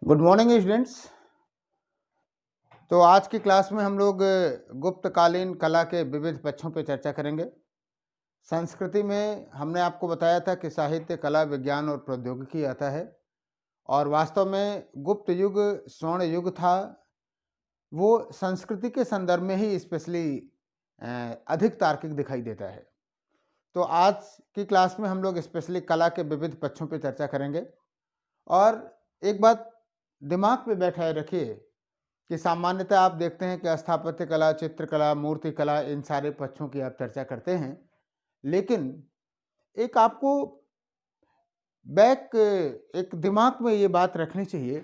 Good morning students. तो आज की क्लास में हम लोग गुप्तकालीन कला के विविध पक्षों पर चर्चा करेंगे। संस्कृति में हमने आपको बताया था कि साहित्य, कला, विज्ञान और प्रौद्योगिकी आता है और वास्तव में गुप्त युग स्वर्ण युग था। वो संस्कृति के संदर्भ में ही स्पेशली अधिक तार्किक दिखाई देता है। तो आज की क्लास में हम लोग स्पेशली कला के विविध पक्षों पर चर्चा करेंगे। और एक बात दिमाग में बैठाए रखिए कि सामान्यतः आप देखते हैं कि स्थापत्य कला, चित्रकला, मूर्ति कला, इन सारे पक्षों की आप चर्चा करते हैं, लेकिन एक आपको एक दिमाग में ये बात रखनी चाहिए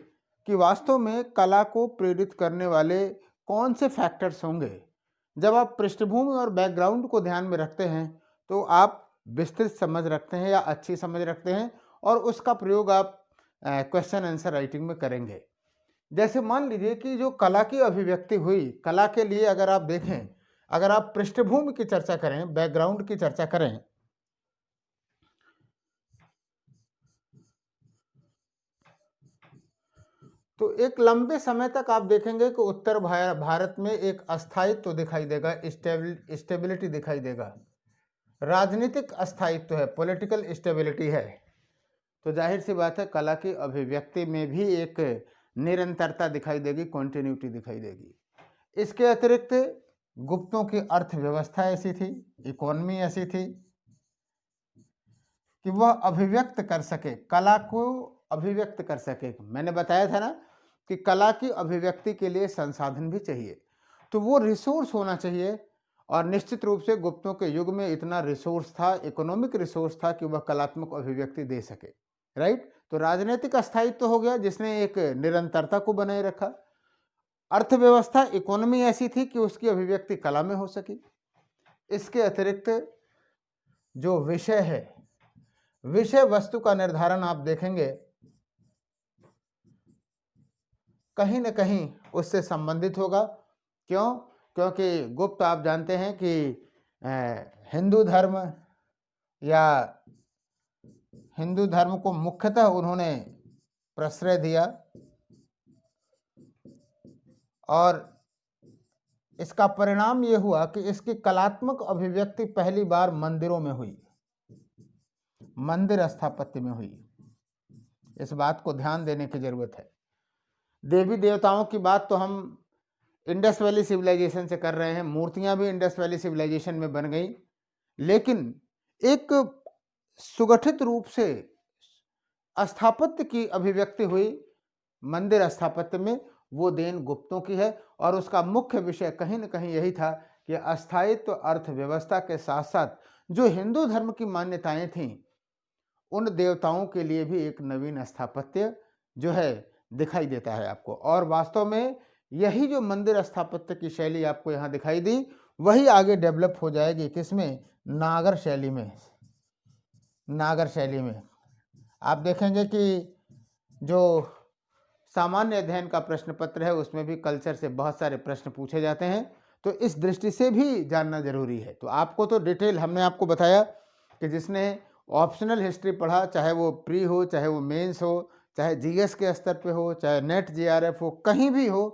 कि वास्तव में कला को प्रेरित करने वाले कौन से फैक्टर्स होंगे। जब आप पृष्ठभूमि और बैकग्राउंड को ध्यान में रखते हैं तो आप विस्तृत समझ रखते हैं या अच्छी समझ रखते हैं और उसका प्रयोग आप क्वेश्चन आंसर राइटिंग में करेंगे। जैसे मान लीजिए कि जो कला की अभिव्यक्ति हुई, कला के लिए अगर आप देखें, अगर आप पृष्ठभूमि की चर्चा करें, बैकग्राउंड की चर्चा करें, तो एक लंबे समय तक आप देखेंगे कि उत्तर भारत में एक अस्थायित्व दिखाई देगा, स्टेबिलिटी दिखाई देगा, राजनीतिक अस्थायित्व है, पॉलिटिकल स्टेबिलिटी है। तो जाहिर सी बात है कला की अभिव्यक्ति में भी एक निरंतरता दिखाई देगी, कॉन्टिन्यूटी दिखाई देगी। इसके अतिरिक्त गुप्तों की अर्थव्यवस्था ऐसी थी, इकोनॉमी ऐसी थी कि वह अभिव्यक्त कर सके, कला को अभिव्यक्त कर सके। मैंने बताया था ना कि कला की अभिव्यक्ति के लिए संसाधन भी चाहिए, तो वो रिसोर्स होना चाहिए। और निश्चित रूप से गुप्तों के युग में इतना रिसोर्स था, इकोनॉमिक रिसोर्स था कि वह कलात्मक अभिव्यक्ति दे सके, राइट। तो राजनीतिक अस्थायित्व हो गया जिसने एक निरंतरता को बनाए रखा। अर्थव्यवस्था, इकोनॉमी ऐसी थी कि उसकी अभिव्यक्ति कला में हो सकी। इसके अतिरिक्त जो विषय है, विषय वस्तु का निर्धारण आप देखेंगे कहीं न कहीं उससे संबंधित होगा। क्यों? क्योंकि गुप्त आप जानते हैं कि हिंदू धर्म को मुख्यतः उन्होंने प्रश्रय दिया और इसका परिणाम ये हुआ कि इसकी कलात्मक अभिव्यक्ति पहली बार मंदिरों में हुई, मंदिर स्थापत्य में हुई। इस बात को ध्यान देने की जरूरत है। देवी देवताओं की बात तो हम इंडस वैली सिविलाइजेशन से कर रहे हैं, मूर्तियां भी इंडस वैली सिविलाइजेशन में बन गई, लेकिन एक सुगठित रूप से स्थापत्य की अभिव्यक्ति हुई मंदिर स्थापत्य में, वो देन गुप्तों की है। और उसका मुख्य विषय कहीं न कहीं यही था कि अस्थायित्व अर्थव्यवस्था के साथ साथ जो हिंदू धर्म की मान्यताएं थीं, उन देवताओं के लिए भी एक नवीन स्थापत्य जो है दिखाई देता है आपको। और वास्तव में यही जो मंदिर स्थापत्य की शैली आपको यहाँ दिखाई दी, वही आगे डेवलप हो जाएगी किसमें? नागर शैली में। नागर शैली में आप देखेंगे कि जो सामान्य अध्ययन का प्रश्न पत्र है उसमें भी कल्चर से बहुत सारे प्रश्न पूछे जाते हैं, तो इस दृष्टि से भी जानना जरूरी है। तो आपको तो डिटेल हमने आपको बताया कि जिसने ऑप्शनल हिस्ट्री पढ़ा, चाहे वो प्री हो, चाहे वो मेंस हो, चाहे जीएस के स्तर पे हो, चाहे नेट जीआरएफ हो, कहीं भी हो,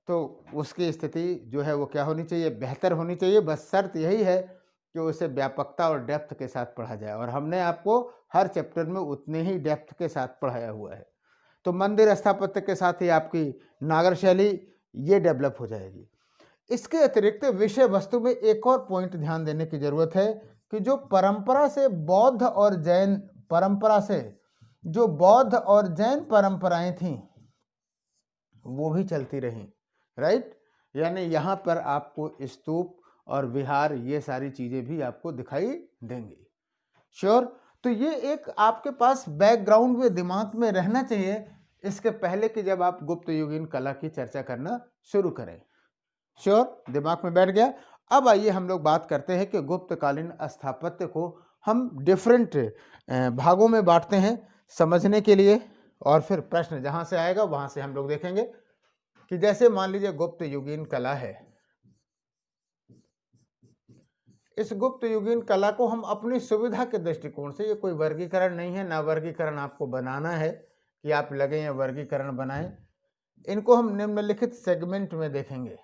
तो उसकी स्थिति जो है वो क्या होनी चाहिए? बेहतर होनी चाहिए। बस शर्त यही है कि उसे व्यापकता और डेप्थ के साथ पढ़ा जाए, और हमने आपको हर चैप्टर में उतने ही डेप्थ के साथ पढ़ाया हुआ है। तो मंदिर स्थापत्य के साथ ही आपकी नागर शैली ये डेवलप हो जाएगी। इसके अतिरिक्त विषय वस्तु में एक और पॉइंट ध्यान देने की जरूरत है कि जो परंपरा से बौद्ध और जैन परंपराएं थीं, वो भी चलती रहीं, राइट। यानी यहाँ पर आपको स्तूप और विहार, ये सारी चीजें भी आपको दिखाई देंगी। श्योर। तो ये एक आपके पास बैकग्राउंड में दिमाग में रहना चाहिए, इसके पहले कि जब आप गुप्त युगीन कला की चर्चा करना शुरू करें। श्योर, दिमाग में बैठ गया। अब आइए हम लोग बात करते हैं कि गुप्तकालीन स्थापत्य को हम डिफरेंट भागों में बांटते हैं समझने के लिए, और फिर प्रश्न जहां से आएगा वहां से हम लोग देखेंगे कि जैसे मान लीजिए गुप्त युगीन कला है। इस गुप्त युगीन कला को हम अपनी सुविधा के दृष्टिकोण से, ये कोई वर्गीकरण नहीं है, ना वर्गीकरण आपको बनाना है कि आप लगे या वर्गीकरण बनाएं। इनको हम निम्नलिखित सेगमेंट में देखेंगे।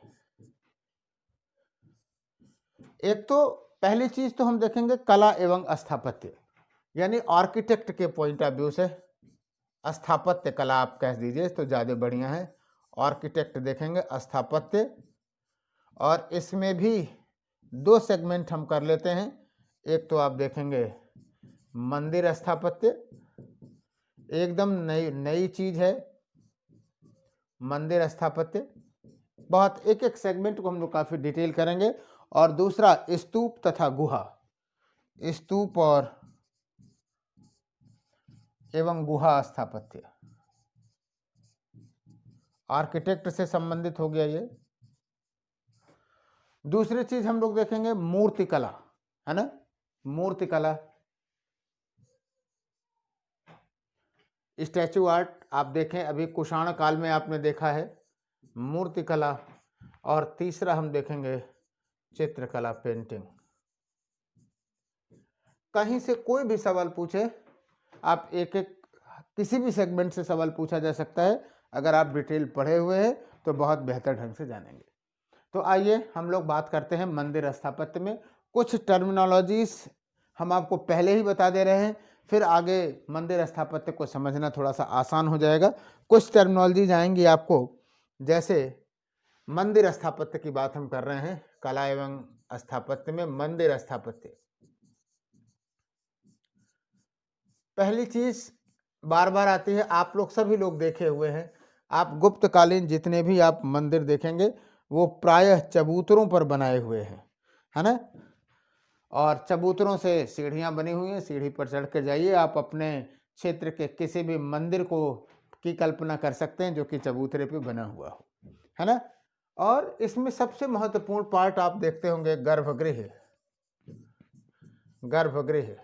एक तो पहली चीज तो हम देखेंगे कला एवं स्थापत्य, यानी आर्किटेक्ट के पॉइंट ऑफ व्यू से। स्थापत्य कला आप कह दीजिए तो ज़्यादा बढ़िया है। आर्किटेक्ट देखेंगे, स्थापत्य, और इसमें भी दो सेगमेंट हम कर लेते हैं। एक तो आप देखेंगे मंदिर स्थापत्य, एकदम नई चीज है मंदिर स्थापत्य। बहुत एक एक सेगमेंट को हम लोग काफी डिटेल करेंगे। और दूसरा स्तूप तथा गुहा, स्तूप और एवं गुहा स्थापत्य, आर्किटेक्ट से संबंधित हो गया ये। दूसरी चीज हम लोग देखेंगे मूर्ति कला, है ना, मूर्ति कला, स्टैचू आर्ट। आप देखें अभी कुषाण काल में आपने देखा है मूर्ति कला। और तीसरा हम देखेंगे चित्रकला, पेंटिंग। कहीं से कोई भी सवाल पूछे, आप एक एक किसी भी सेगमेंट से सवाल पूछा जा सकता है। अगर आप डिटेल पढ़े हुए हैं तो बहुत बेहतर ढंग से जानेंगे। तो आइए हम लोग बात करते हैं मंदिर स्थापत्य में। कुछ टर्मिनोलॉजीज हम आपको पहले ही बता दे रहे हैं, फिर आगे मंदिर स्थापत्य को समझना थोड़ा सा आसान हो जाएगा। कुछ टर्मिनोलॉजीज आएंगी आपको, जैसे मंदिर स्थापत्य की बात हम कर रहे हैं, कला एवं स्थापत्य में मंदिर स्थापत्य। पहली चीज बार बार आती है, आप लोग सभी लोग देखे हुए हैं, आप गुप्तकालीन जितने भी आप मंदिर देखेंगे वो प्रायः चबूतरों पर बनाए हुए हैं, है ना। और चबूतरों से सीढ़ियां बनी हुई हैं, सीढ़ी पर चढ़ के जाइए, आप अपने क्षेत्र के किसी भी मंदिर को की कल्पना कर सकते हैं जो कि चबूतरे पे बना हुआ हो, है ना। और इसमें सबसे महत्वपूर्ण पार्ट आप देखते होंगे गर्भगृह, गर्भगृह,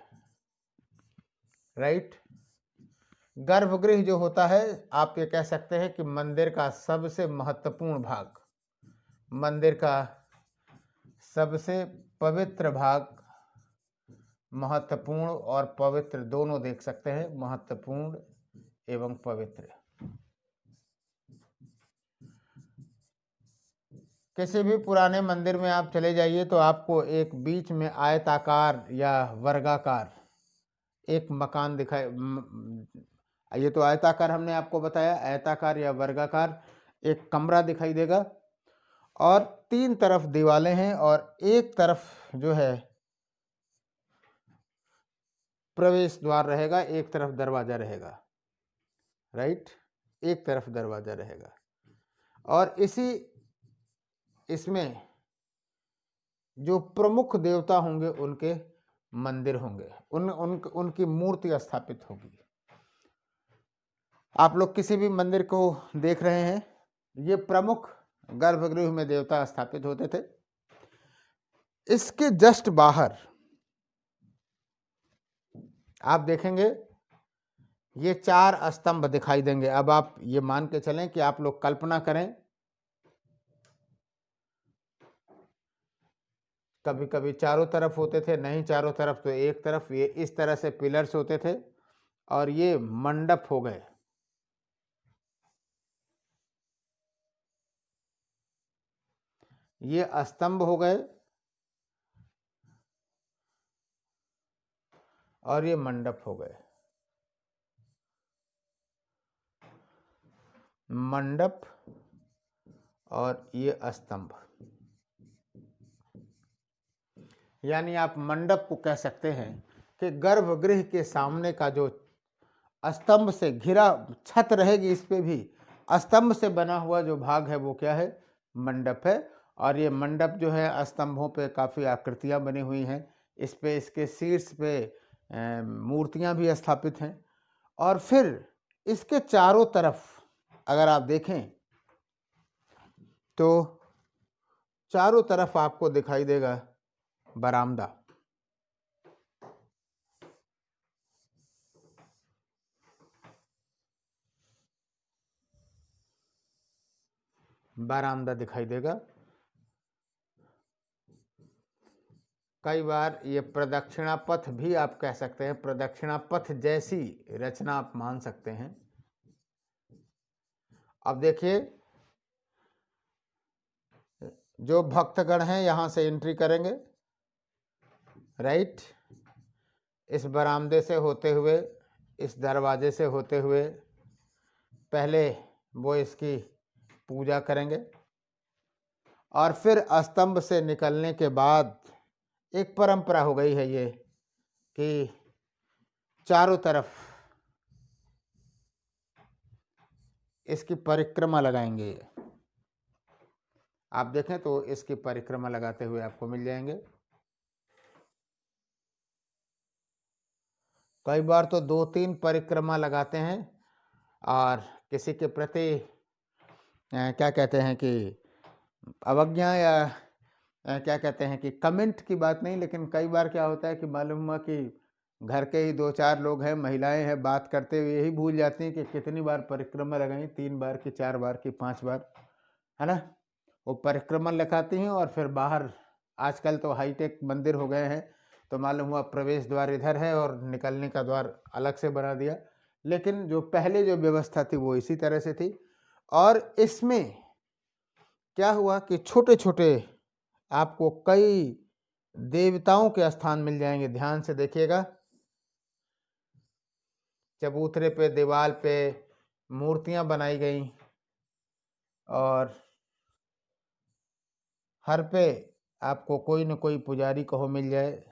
राइट। गर्भगृह जो होता है, आप ये कह सकते हैं कि मंदिर का सबसे महत्वपूर्ण भाग, मंदिर का सबसे पवित्र भाग, महत्वपूर्ण और पवित्र दोनों देख सकते हैं, महत्वपूर्ण एवं पवित्र। किसी भी पुराने मंदिर में आप चले जाइए तो आपको एक बीच में आयताकार या वर्गाकार एक मकान दिखाई, ये तो आयताकार हमने आपको बताया, आयताकार या वर्गाकार एक कमरा दिखाई देगा। और तीन तरफ दीवारें हैं और एक तरफ जो है प्रवेश द्वार रहेगा, एक तरफ दरवाजा रहेगा, राइट, एक तरफ दरवाजा रहेगा। और इसमें जो प्रमुख देवता होंगे उनके मंदिर होंगे, उनकी मूर्ति स्थापित होगी। आप लोग किसी भी मंदिर को देख रहे हैं, ये प्रमुख गर्भगृह में देवता स्थापित होते थे। इसके जस्ट बाहर आप देखेंगे ये चार स्तंभ दिखाई देंगे। अब आप ये मान के चलें कि आप लोग कल्पना करें, कभी कभी चारों तरफ होते थे, नहीं चारों तरफ तो एक तरफ, ये इस तरह से पिलर्स होते थे और ये मंडप हो गए। ये स्तंभ हो गए और ये मंडप हो गए। मंडप और ये स्तंभ, यानी आप मंडप को कह सकते हैं कि गर्भगृह के सामने का जो स्तंभ से घिरा छत रहेगी, इस पे भी स्तंभ से बना हुआ जो भाग है वो क्या है, मंडप है। और ये मंडप जो है स्तंभों पे काफ़ी आकृतियाँ बनी हुई हैं, इस पे इसके शीर्ष पे मूर्तियाँ भी स्थापित हैं। और फिर इसके चारों तरफ अगर आप देखें तो चारों तरफ आपको दिखाई देगा बरामदा, बरामदा दिखाई देगा। कई बार ये प्रदक्षिणा पथ भी आप कह सकते हैं, प्रदक्षिणा पथ जैसी रचना आप मान सकते हैं, अब देखिए, जो भक्तगण हैं यहाँ से एंट्री करेंगे, राइट, इस बरामदे से होते हुए, इस दरवाजे से होते हुए पहले वो इसकी पूजा करेंगे, और फिर स्तंभ से निकलने के बाद एक परंपरा हो गई है ये कि चारों तरफ इसकी परिक्रमा लगाएंगे। आप देखें तो इसकी परिक्रमा लगाते हुए आपको मिल जाएंगे। कई बार तो 2-3 परिक्रमा लगाते हैं, और किसी के प्रति क्या कहते हैं कि अवज्ञा या क्या कहते हैं कि कमेंट की बात नहीं, लेकिन कई बार क्या होता है कि मालूम हुआ कि घर के ही 2-4 लोग हैं, महिलाएं हैं, बात करते हुए यही भूल जाती हैं कि कितनी बार परिक्रमा लगाई, 3 बार की, 4 बार की, 5 बार, है ना। वो परिक्रमा लगाती हैं और फिर बाहर, आजकल तो हाईटेक मंदिर हो गए हैं, तो मालूम हुआ प्रवेश द्वार इधर है और निकलने का द्वार अलग से बना दिया, लेकिन जो पहले जो व्यवस्था थी वो इसी तरह से थी। और इसमें क्या हुआ कि छोटे छोटे आपको कई देवताओं के स्थान मिल जाएंगे। ध्यान से देखिएगा, चबूतरे पे, दीवार पे मूर्तियां बनाई गई, और हर पे आपको कोई न कोई पुजारी कहो मिल जाए।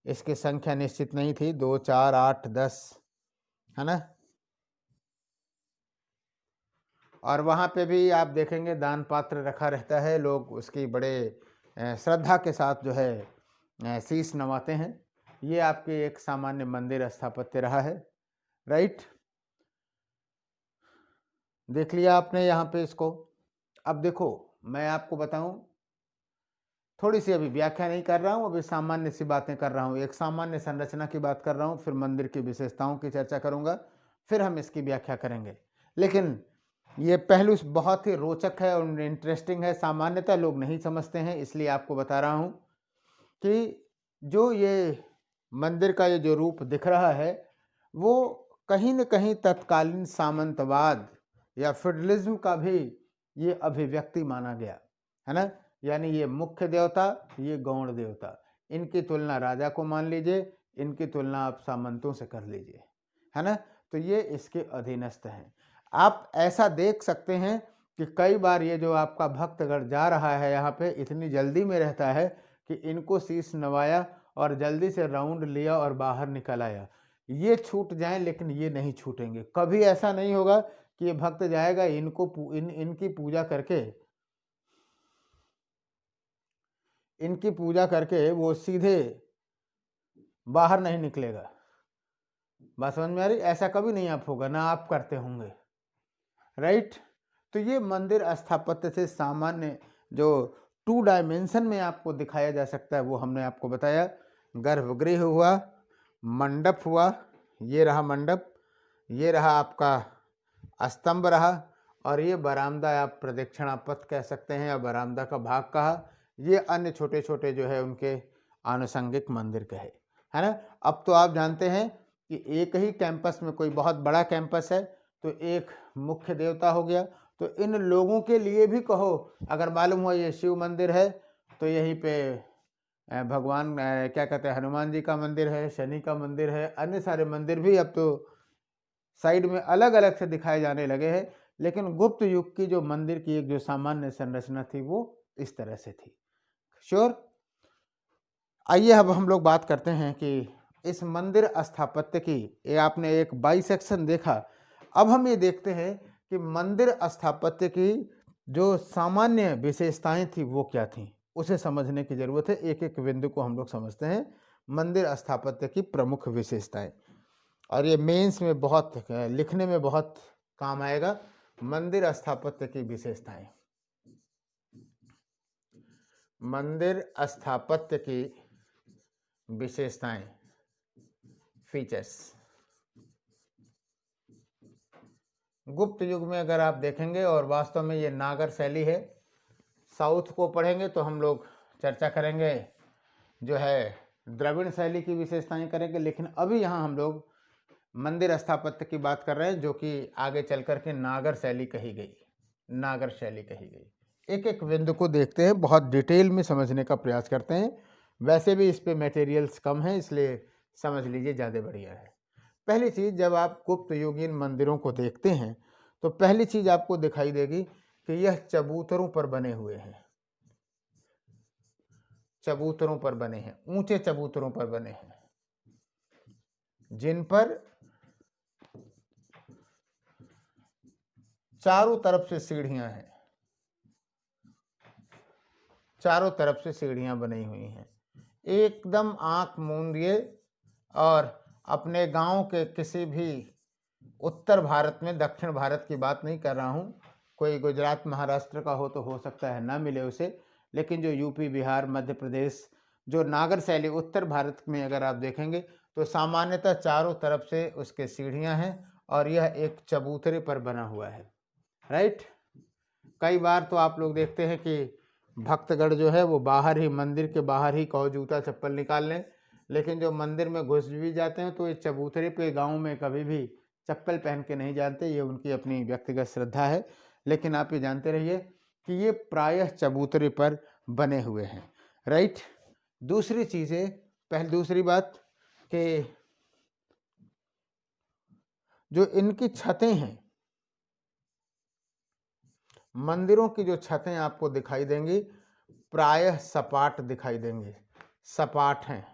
इसकी संख्या निश्चित नहीं थी, 2, 4, 8, 10, है ना। और वहाँ पे भी आप देखेंगे दान पात्र रखा रहता है, लोग उसकी बड़े श्रद्धा के साथ जो है शीश नवाते हैं। ये आपके एक सामान्य मंदिर स्थापत्य रहा है, राइट। देख लिया आपने यहाँ पे इसको। अब देखो, मैं आपको बताऊं, थोड़ी सी अभी व्याख्या नहीं कर रहा हूँ, अभी सामान्य सी बातें कर रहा हूँ, एक सामान्य संरचना की बात कर रहा हूँ, फिर मंदिर की विशेषताओं की चर्चा करूँगा, फिर हम इसकी व्याख्या करेंगे। लेकिन ये पहलू बहुत ही रोचक है और इंटरेस्टिंग है, सामान्यतः लोग नहीं समझते हैं, इसलिए आपको बता रहा हूँ कि जो ये मंदिर का ये जो रूप दिख रहा है, वो कहीं न कहीं तत्कालीन सामंतवाद या फेडरलिज्म का भी ये अभिव्यक्ति माना गया, है ना। यानी ये मुख्य देवता, ये गौण देवता, इनकी तुलना राजा को मान लीजिए, इनकी तुलना आप सामंतों से कर लीजिए, है ना। तो ये इसके अधीनस्थ हैं। आप ऐसा देख सकते हैं कि कई बार ये जो आपका भक्तगण जा रहा है यहाँ पे, इतनी जल्दी में रहता है कि इनको शीश नवाया और जल्दी से राउंड लिया और बाहर निकल आया। ये छूट जाएं, लेकिन ये नहीं छूटेंगे। कभी ऐसा नहीं होगा कि ये भक्त जाएगा इनकी पूजा करके, इनकी पूजा करके वो सीधे बाहर नहीं निकलेगा। बात समझ में आ रही? ऐसा कभी नहीं आप होगा, ना आप करते होंगे, राइट। तो ये मंदिर स्थापत्य से सामान्य जो 2 डायमेंशन में आपको दिखाया जा सकता है वो हमने आपको बताया। गर्भगृह हुआ, मंडप हुआ, ये रहा मंडप, ये रहा आपका स्तंभ रहा, और ये बरामदा, आप प्रदक्षिणा पथ कह सकते हैं या बरामदा का भाग कहा। ये अन्य छोटे छोटे जो है उनके आनुषंगिक मंदिर कहे, है ना। अब तो आप जानते हैं कि एक ही कैंपस में, कोई बहुत बड़ा कैंपस है तो एक मुख्य देवता हो गया, तो इन लोगों के लिए भी कहो, अगर मालूम हुआ ये शिव मंदिर है तो यहीं पे भगवान क्या कहते हैं, हनुमान जी का मंदिर है, शनि का मंदिर है, अन्य सारे मंदिर भी अब तो साइड में अलग अलग से दिखाए जाने लगे हैं। लेकिन गुप्त युग की जो मंदिर की एक जो सामान्य संरचना थी वो इस तरह से थी। श्योर। आइए अब हम लोग बात करते हैं कि इस मंदिर स्थापत्य की, ये आपने एक बाइसेक्शन देखा, अब हम ये देखते हैं कि मंदिर स्थापत्य की जो सामान्य विशेषताएं थी वो क्या थी, उसे समझने की जरूरत है। एक एक बिंदु को हम लोग समझते हैं, मंदिर स्थापत्य की प्रमुख विशेषताएं, और ये मेंस में बहुत लिखने में बहुत काम आएगा। मंदिर स्थापत्य की विशेषताएं, मंदिर स्थापत्य की विशेषताएं, फीचर्स। गुप्त युग में अगर आप देखेंगे, और वास्तव में ये नागर शैली है, साउथ को पढ़ेंगे तो हम लोग चर्चा करेंगे जो है द्रविड़ शैली की विशेषताएं करेंगे, लेकिन अभी यहाँ हम लोग मंदिर स्थापत्य की बात कर रहे हैं, जो कि आगे चल कर के नागर शैली कही गई, नागर शैली कही गई। एक एक बिंदु को देखते हैं, बहुत डिटेल में समझने का प्रयास करते हैं। वैसे भी इस पे मटेरियल्स कम हैं, इसलिए समझ लीजिए, ज़्यादा बढ़िया है। पहली चीज़, जब आप गुप्त युगीन मंदिरों को देखते हैं तो पहली चीज़ आपको दिखाई देगी कि यह चबूतरों पर बने हुए हैं। चबूतरों पर बने हैं, ऊंचे चबूतरों पर बने हैं, जिन पर चारों तरफ से सीढ़ियां हैं, चारों तरफ से सीढ़ियां बनी हुई हैं। एकदम आंख मूंदिए और अपने गांव के किसी भी उत्तर भारत में, दक्षिण भारत की बात नहीं कर रहा हूं, कोई गुजरात महाराष्ट्र का हो तो हो सकता है ना मिले उसे, लेकिन जो यूपी बिहार मध्य प्रदेश, जो नागर शैली उत्तर भारत में अगर आप देखेंगे तो सामान्यतः चारों तरफ से उसके सीढ़ियां हैं और यह एक चबूतरे पर बना हुआ है। राइट। कई बार तो आप लोग देखते हैं कि भक्तगण जो है वो बाहर ही, मंदिर के बाहर ही कहो जूता चप्पल निकाल लें, लेकिन जो मंदिर में घुस भी जाते हैं तो ये चबूतरे पे गांव में कभी भी चप्पल पहन के नहीं जाते, ये उनकी अपनी व्यक्तिगत श्रद्धा है। लेकिन आप ये जानते रहिए कि ये प्रायः चबूतरे पर बने हुए हैं। राइट। दूसरी चीज़ें, दूसरी बात कि जो इनकी छतें हैं, मंदिरों की जो छतें आपको दिखाई देंगी प्रायः सपाट दिखाई देंगी, सपाट हैं।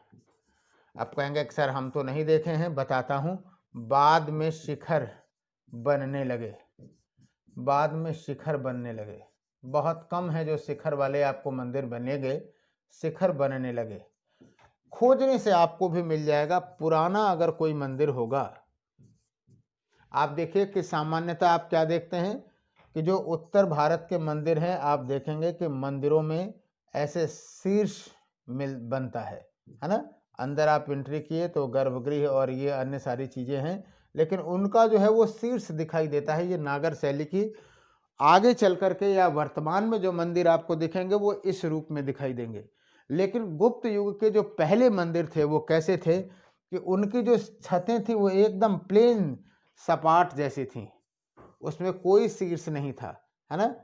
आप कहेंगे कि सर हम तो नहीं देखे हैं, बताता हूँ। बाद में शिखर बनने लगे, बाद में शिखर बनने लगे। बहुत कम है जो शिखर वाले आपको मंदिर बनेंगे, शिखर बनने लगे। खोजने से आपको भी मिल जाएगा। पुराना अगर कोई मंदिर होगा, आप देखिए कि सामान्यतः आप क्या देखते हैं कि जो उत्तर भारत के मंदिर हैं, आप देखेंगे कि मंदिरों में ऐसे शीर्ष मिल बनता है ना। अंदर आप एंट्री किए तो गर्भगृह और ये अन्य सारी चीज़ें हैं, लेकिन उनका जो है वो शीर्ष दिखाई देता है। ये नागर शैली की। आगे चल करके या वर्तमान में जो मंदिर आपको दिखेंगे वो इस रूप में दिखाई देंगे। लेकिन गुप्त युग के जो पहले मंदिर थे वो कैसे थे कि उनकी जो छतें थी वो एकदम प्लेन सपाट जैसी थी, उसमें कोई शीर्ष नहीं था, है ना।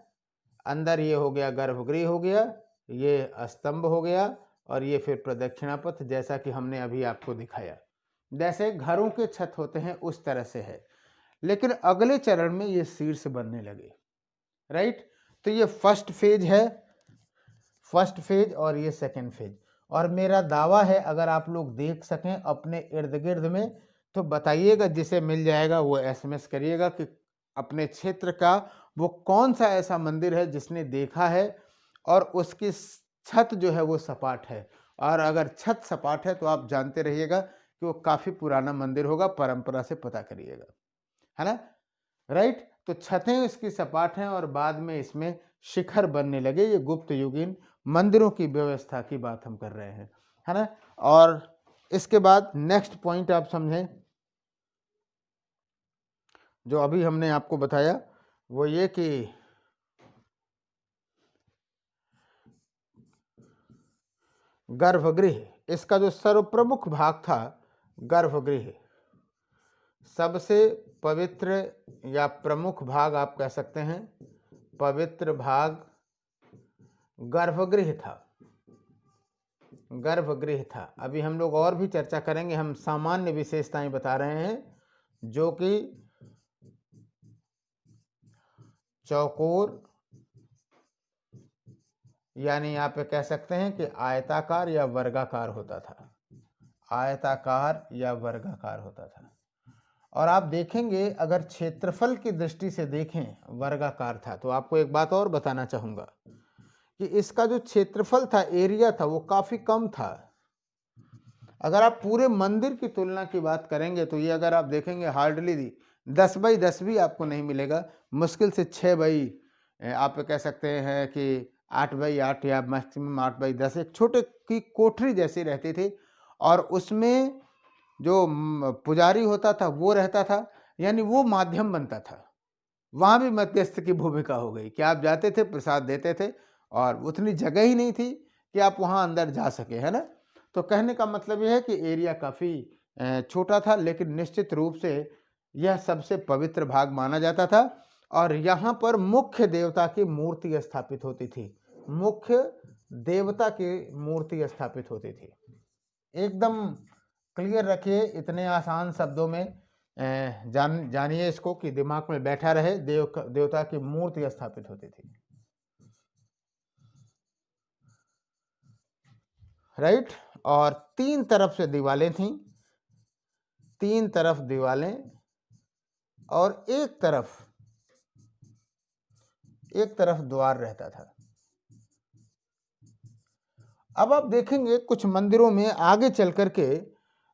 अंदर ये हो गया गर्भगृह हो गया, ये स्तंभ हो गया और ये फिर प्रदक्षिणा पथ, जैसा कि हमने अभी आपको दिखाया। जैसे घरों के छत होते हैं उस तरह से है, लेकिन अगले चरण में ये शीर्ष बनने लगे। राइट। तो ये फर्स्ट फेज है, फर्स्ट फेज, और ये सेकंड फेज। और मेरा दावा है अगर आप लोग देख सकें अपने इर्द गिर्द में तो बताइएगा, जिसे मिल जाएगा वो एसएमएस करिएगा कि अपने क्षेत्र का वो कौन सा ऐसा मंदिर है जिसने देखा है और उसकी छत जो है वो सपाट है। और अगर छत सपाट है तो आप जानते रहिएगा कि वो काफ़ी पुराना मंदिर होगा, परंपरा से पता करिएगा, है ना। राइट। तो छतें इसकी सपाट हैं और बाद में इसमें शिखर बनने लगे। ये गुप्त युगीन मंदिरों की व्यवस्था की बात हम कर रहे हैं, है ना। और इसके बाद नेक्स्ट पॉइंट आप समझें, जो अभी हमने आपको बताया वो ये कि गर्भगृह, इसका जो सर्वप्रमुख भाग था गर्भगृह, सबसे पवित्र या प्रमुख भाग आप कह सकते हैं, पवित्र भाग गर्भगृह था, गर्भगृह था। अभी हम लोग और भी चर्चा करेंगे, हम सामान्य विशेषताएं बता रहे हैं, जो कि चौकोर, यानी आप कह सकते हैं कि आयताकार या वर्गाकार होता था, आयताकार या वर्गाकार होता था। और आप देखेंगे अगर क्षेत्रफल की दृष्टि से देखें वर्गाकार था। तो आपको एक बात और बताना चाहूँगा कि इसका जो क्षेत्रफल था, एरिया था, वो काफ़ी कम था। अगर आप पूरे मंदिर की तुलना की बात करेंगे तो ये अगर आप देखेंगे हार्डली 10x10 भी आपको नहीं मिलेगा, मुश्किल से 6 आप कह सकते हैं कि 8x8 या मैक्सिमम 8x10, एक छोटे की कोठरी जैसी रहती थी और उसमें जो पुजारी होता था वो रहता था, यानी वो माध्यम बनता था। वहाँ भी मध्यस्थ की भूमिका हो गई कि आप जाते थे, प्रसाद देते थे और उतनी जगह ही नहीं थी कि आप वहाँ अंदर जा सके, है ना। तो कहने का मतलब यह है कि एरिया काफ़ी छोटा था, लेकिन निश्चित रूप से यह सबसे पवित्र भाग माना जाता था और यहाँ पर मुख्य देवता की मूर्ति स्थापित होती थी। मुख्य देवता की मूर्ति स्थापित होती थी। एकदम क्लियर रखिए, इतने आसान शब्दों में जानिए इसको कि दिमाग में बैठा रहे। देवता की मूर्ति स्थापित होती थी, राइट। और तीन तरफ से दीवारें थीं, तीन तरफ दीवारें, और एक तरफ द्वार रहता था। अब आप देखेंगे कुछ मंदिरों में आगे चल करके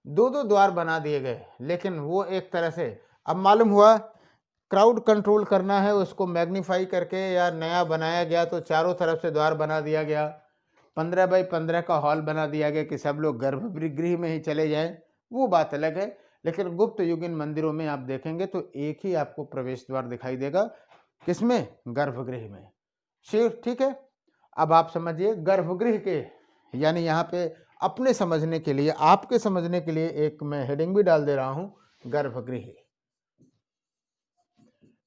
दो दो द्वार बना दिए गए, लेकिन वो एक तरह से, अब मालूम हुआ क्राउड कंट्रोल करना है, उसको मैग्नीफाई करके या नया बनाया गया तो चारों तरफ से द्वार बना दिया गया, 15x15 का हॉल बना दिया गया कि सब लोग गर्भगृह में ही चले जाएं, वो बात अलग है। लेकिन गुप्त युगीन मंदिरों में आप देखेंगे तो एक ही आपको प्रवेश द्वार दिखाई देगा, किसमें? गर्भगृह में। ठीक है। अब आप समझिए गर्भगृह के, यानी यहाँ पे अपने समझने के लिए, आपके समझने के लिए एक मैं हेडिंग भी डाल दे रहा हूं, गर्भगृह।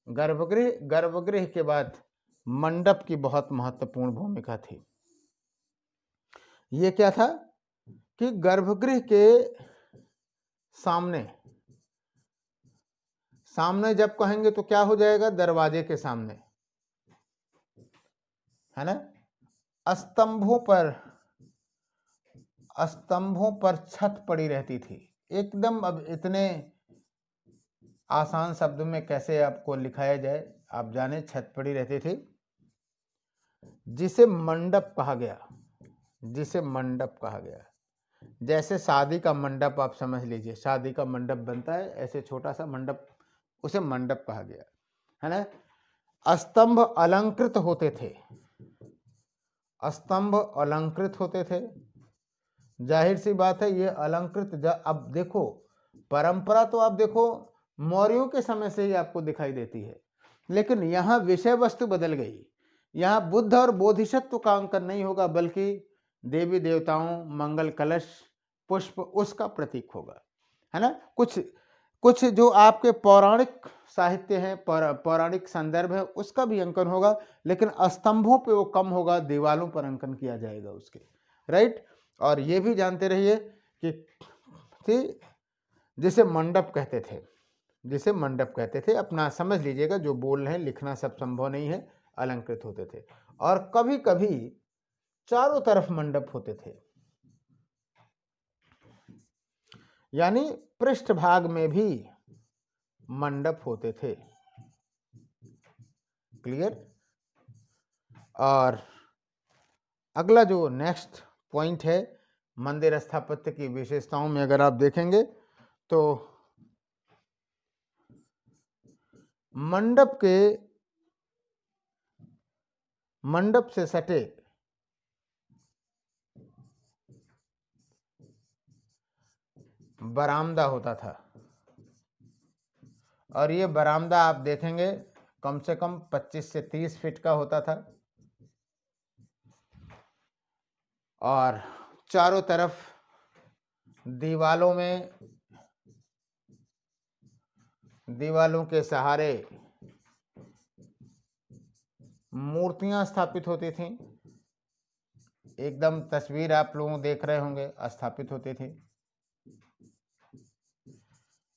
गर्भगृह के बाद मंडप की बहुत महत्वपूर्ण भूमिका थी। ये क्या था कि गर्भगृह के सामने जब कहेंगे तो क्या हो जाएगा? दरवाजे के सामने, है ना। स्तंभों पर छत पड़ी रहती थी एकदम। अब इतने आसान शब्द में कैसे आपको लिखाया जाए, आप जाने, छत पड़ी रहती थी, जिसे मंडप कहा गया। जैसे शादी का मंडप आप समझ लीजिए, शादी का मंडप बनता है ऐसे छोटा सा मंडप, उसे मंडप कहा गया, है ना। स्तंभ अलंकृत होते थे। जाहिर सी बात है ये अलंकृत, अब देखो परंपरा तो आप देखो मौर्यों के समय से ही आपको दिखाई देती है, लेकिन यहाँ विषय वस्तु बदल गई। यहाँ बुद्ध और बोधिसत्व का अंकन नहीं होगा, बल्कि देवी देवताओं, मंगल कलश, पुष्प, उसका प्रतीक होगा, है ना। कुछ जो आपके पौराणिक साहित्य है, पौराणिक संदर्भ है, उसका भी अंकन होगा, लेकिन स्तंभों पे वो कम होगा, दीवालों पर अंकन किया जाएगा उसके, राइट। और ये भी जानते रहिए कि जिसे मंडप कहते थे, अपना समझ लीजिएगा, जो बोल रहे हैं, लिखना सब संभव नहीं है, अलंकृत होते थे। और कभी कभी चारों तरफ मंडप होते थे, यानी पृष्ठभाग में भी मंडप होते थे। क्लियर। और अगला जो नेक्स्ट पॉइंट है, मंदिर स्थापत्य की विशेषताओं में अगर आप देखेंगे तो मंडप से सटे बरामदा होता था, और ये बरामदा आप देखेंगे कम से कम 25 से 30 फीट का होता था, और चारों तरफ दीवालों के सहारे मूर्तियां स्थापित होती थीं। एकदम तस्वीर आप लोग देख रहे होंगे, स्थापित होती थी।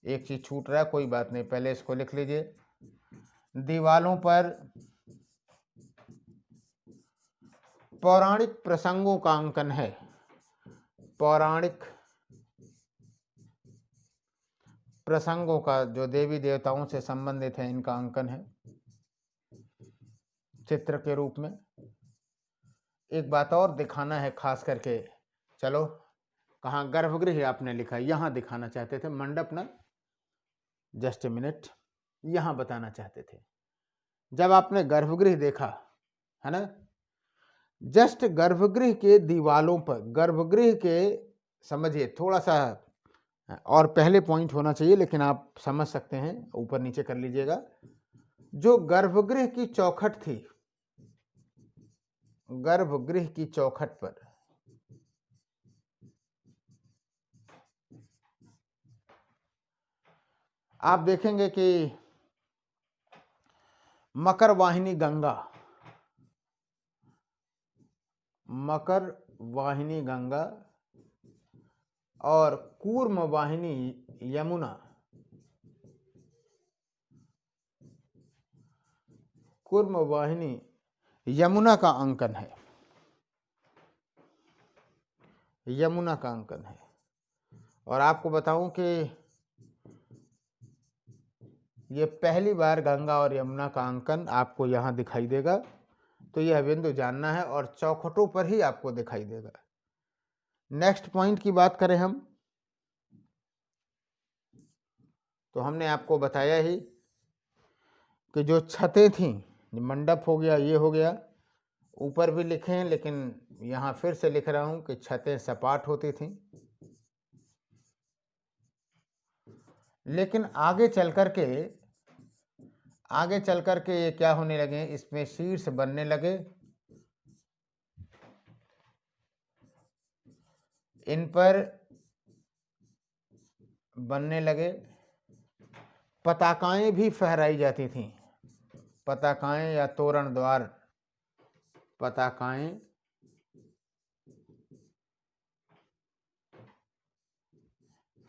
एक चीज छूट रहा है, कोई बात नहीं, पहले इसको लिख लीजिए। दीवालों पर पौराणिक प्रसंगों का अंकन है, पौराणिक प्रसंगों का, जो देवी देवताओं से संबंधित है, इनका अंकन है चित्र के रूप में। एक बात और दिखाना है खास करके, चलो कहाँ गर्भगृह आपने लिखा, यहां दिखाना चाहते थे, मंडप ना, जस्ट ए मिनट, यहां बताना चाहते थे। जब आपने गर्भगृह देखा, है ना, जस्ट गर्भगृह के दीवालों पर, गर्भगृह के, समझिए थोड़ा सा और पहले पॉइंट होना चाहिए, लेकिन आप समझ सकते हैं, ऊपर नीचे कर लीजिएगा। जो गर्भगृह की चौखट थी, गर्भगृह की चौखट पर आप देखेंगे कि मकर वाहिनी गंगा, मकर वाहिनी गंगा और कूर्म वाहिनी यमुना, कूर्म वाहिनी यमुना का अंकन है, यमुना का अंकन है। और आपको बताऊं कि ये पहली बार गंगा और यमुना का अंकन आपको यहाँ दिखाई देगा, तो यह बिंदु जानना है और चौखटों पर ही आपको दिखाई देगा। नेक्स्ट पॉइंट की बात करें हम, तो हमने आपको बताया ही कि जो छतें थीं, मंडप हो गया, ये हो गया, ऊपर भी लिखे हैं लेकिन यहाँ फिर से लिख रहा हूं कि छतें सपाट होती थीं, लेकिन आगे चल करके ये क्या होने लगे, इसमें शीर्ष बनने लगे, इन पर बनने लगे, पताकाएं भी फहराई जाती थीं, पताकाएं या तोरण द्वार, पताकाएं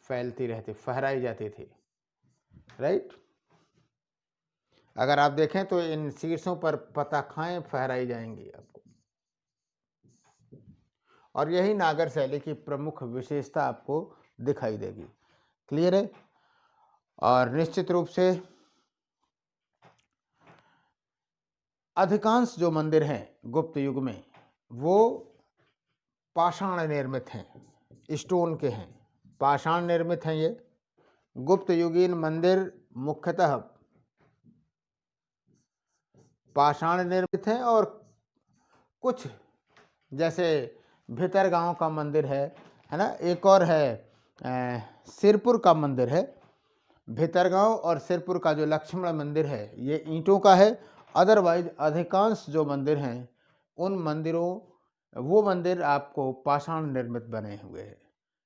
फैलती रहती, फहराई जाती थी, राइट। अगर आप देखें तो इन शीर्षों पर पताकाएं फहराई जाएंगी आपको, और यही नागर शैली की प्रमुख विशेषता आपको दिखाई देगी। क्लियर है। और निश्चित रूप से अधिकांश जो मंदिर हैं गुप्त युग में वो पाषाण निर्मित हैं, स्टोन के हैं, पाषाण निर्मित हैं। ये गुप्त युगीन मंदिर मुख्यतः पाषाण निर्मित हैं, और कुछ जैसे भितरगांव का मंदिर है ना, एक और है सिरपुर का मंदिर है, भितरगांव और सिरपुर का जो लक्ष्मण मंदिर है ये ईंटों का है। अदरवाइज अधिकांश जो मंदिर हैं उन मंदिरों, वो मंदिर आपको पाषाण निर्मित बने हुए हैं,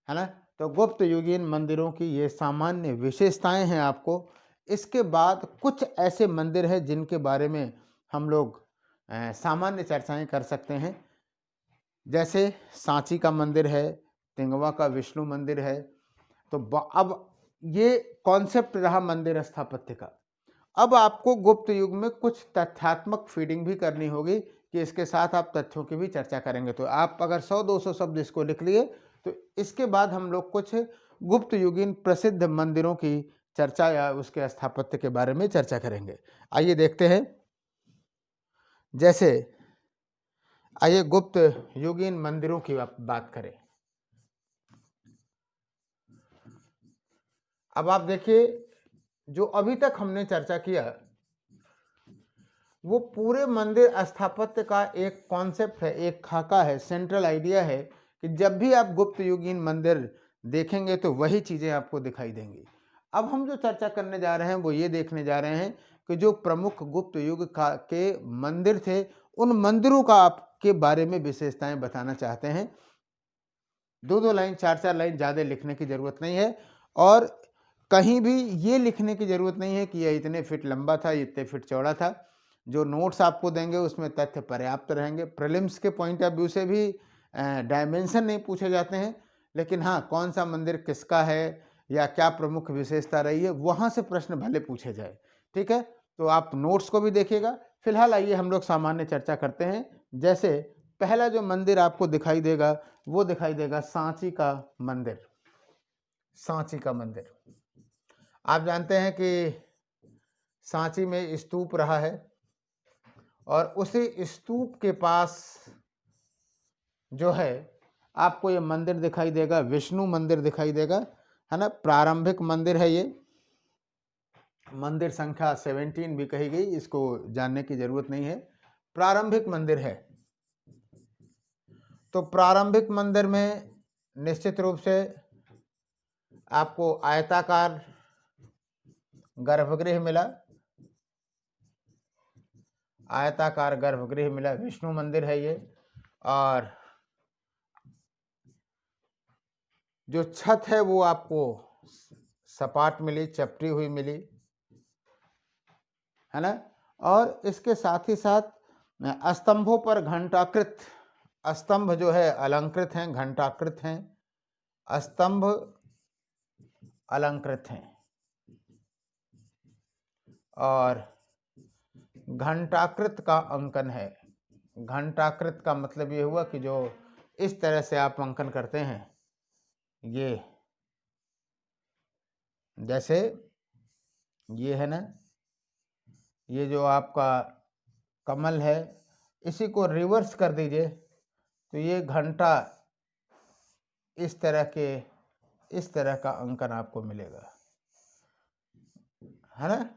है ना। तो गुप्त युगीन मंदिरों की ये सामान्य विशेषताएं हैं आपको। इसके बाद कुछ ऐसे मंदिर हैं जिनके बारे में हम लोग सामान्य चर्चाएं कर सकते हैं, जैसे सांची का मंदिर है, तिंगवा का विष्णु मंदिर है। तो अब ये कॉन्सेप्ट रहा मंदिर स्थापत्य का। अब आपको गुप्त युग में कुछ तथ्यात्मक फीडिंग भी करनी होगी कि इसके साथ आप तथ्यों की भी चर्चा करेंगे। तो आप अगर 100-200 शब्द इसको लिख लिए तो इसके बाद हम लोग कुछ गुप्त युगीन प्रसिद्ध मंदिरों की चर्चा या उसके स्थापत्य के बारे में चर्चा करेंगे। आइए देखते हैं। जैसे आइए गुप्त युगीन मंदिरों की बात करें। अब आप देखिए, जो अभी तक हमने चर्चा किया वो पूरे मंदिर स्थापत्य का एक कॉन्सेप्ट है, एक खाका है, सेंट्रल आइडिया है कि जब भी आप गुप्त युगीन मंदिर देखेंगे तो वही चीज़ें आपको दिखाई देंगी। अब हम जो चर्चा करने जा रहे हैं वो ये देखने जा रहे हैं कि जो प्रमुख गुप्त युग के मंदिर थे उन मंदिरों का आपके बारे में विशेषताएं बताना चाहते हैं। 2-2 लाइन 4-4 लाइन ज़्यादा लिखने की ज़रूरत नहीं है, और कहीं भी ये लिखने की ज़रूरत नहीं है कि यह इतने फीट लंबा था, इतने फीट चौड़ा था। जो नोट्स आपको देंगे उसमें तथ्य पर्याप्त रहेंगे। प्रीलिम्स के पॉइंट ऑफ व्यू से भी डायमेंशन नहीं पूछे जाते हैं, लेकिन हाँ कौन सा मंदिर किसका है या क्या प्रमुख विशेषता रही है वहाँ से प्रश्न भले पूछे जाए। ठीक है, तो आप नोट्स को भी देखिएगा। फिलहाल आइए हम लोग सामान्य चर्चा करते हैं। जैसे पहला जो मंदिर आपको दिखाई देगा वो दिखाई देगा सांची का मंदिर। सांची का मंदिर, आप जानते हैं कि सांची में स्तूप रहा है, और उसी स्तूप के पास जो है आपको ये मंदिर दिखाई देगा, विष्णु मंदिर दिखाई देगा, है ना। प्रारंभिक मंदिर है ये, मंदिर संख्या 17 भी कही गई, इसको जानने की जरूरत नहीं है, प्रारंभिक मंदिर है। तो प्रारंभिक मंदिर में निश्चित रूप से आपको आयताकार गर्भगृह मिला, आयताकार गर्भगृह मिला, विष्णु मंदिर है ये। और जो छत है वो आपको सपाट मिली, चपटी हुई मिली, है ना। और इसके साथ ही साथ स्तंभों पर घंटाकृत, स्तंभ जो है अलंकृत हैं, घंटाकृत हैं, स्तंभ अलंकृत हैं। और घंटाकृत का अंकन है। घंटाकृत का मतलब ये हुआ कि जो इस तरह से आप अंकन करते हैं, ये जैसे ये है ना, ये जो आपका कमल है, इसी को रिवर्स कर दीजिए तो ये घंटा इस तरह का अंकन आपको मिलेगा, है ना।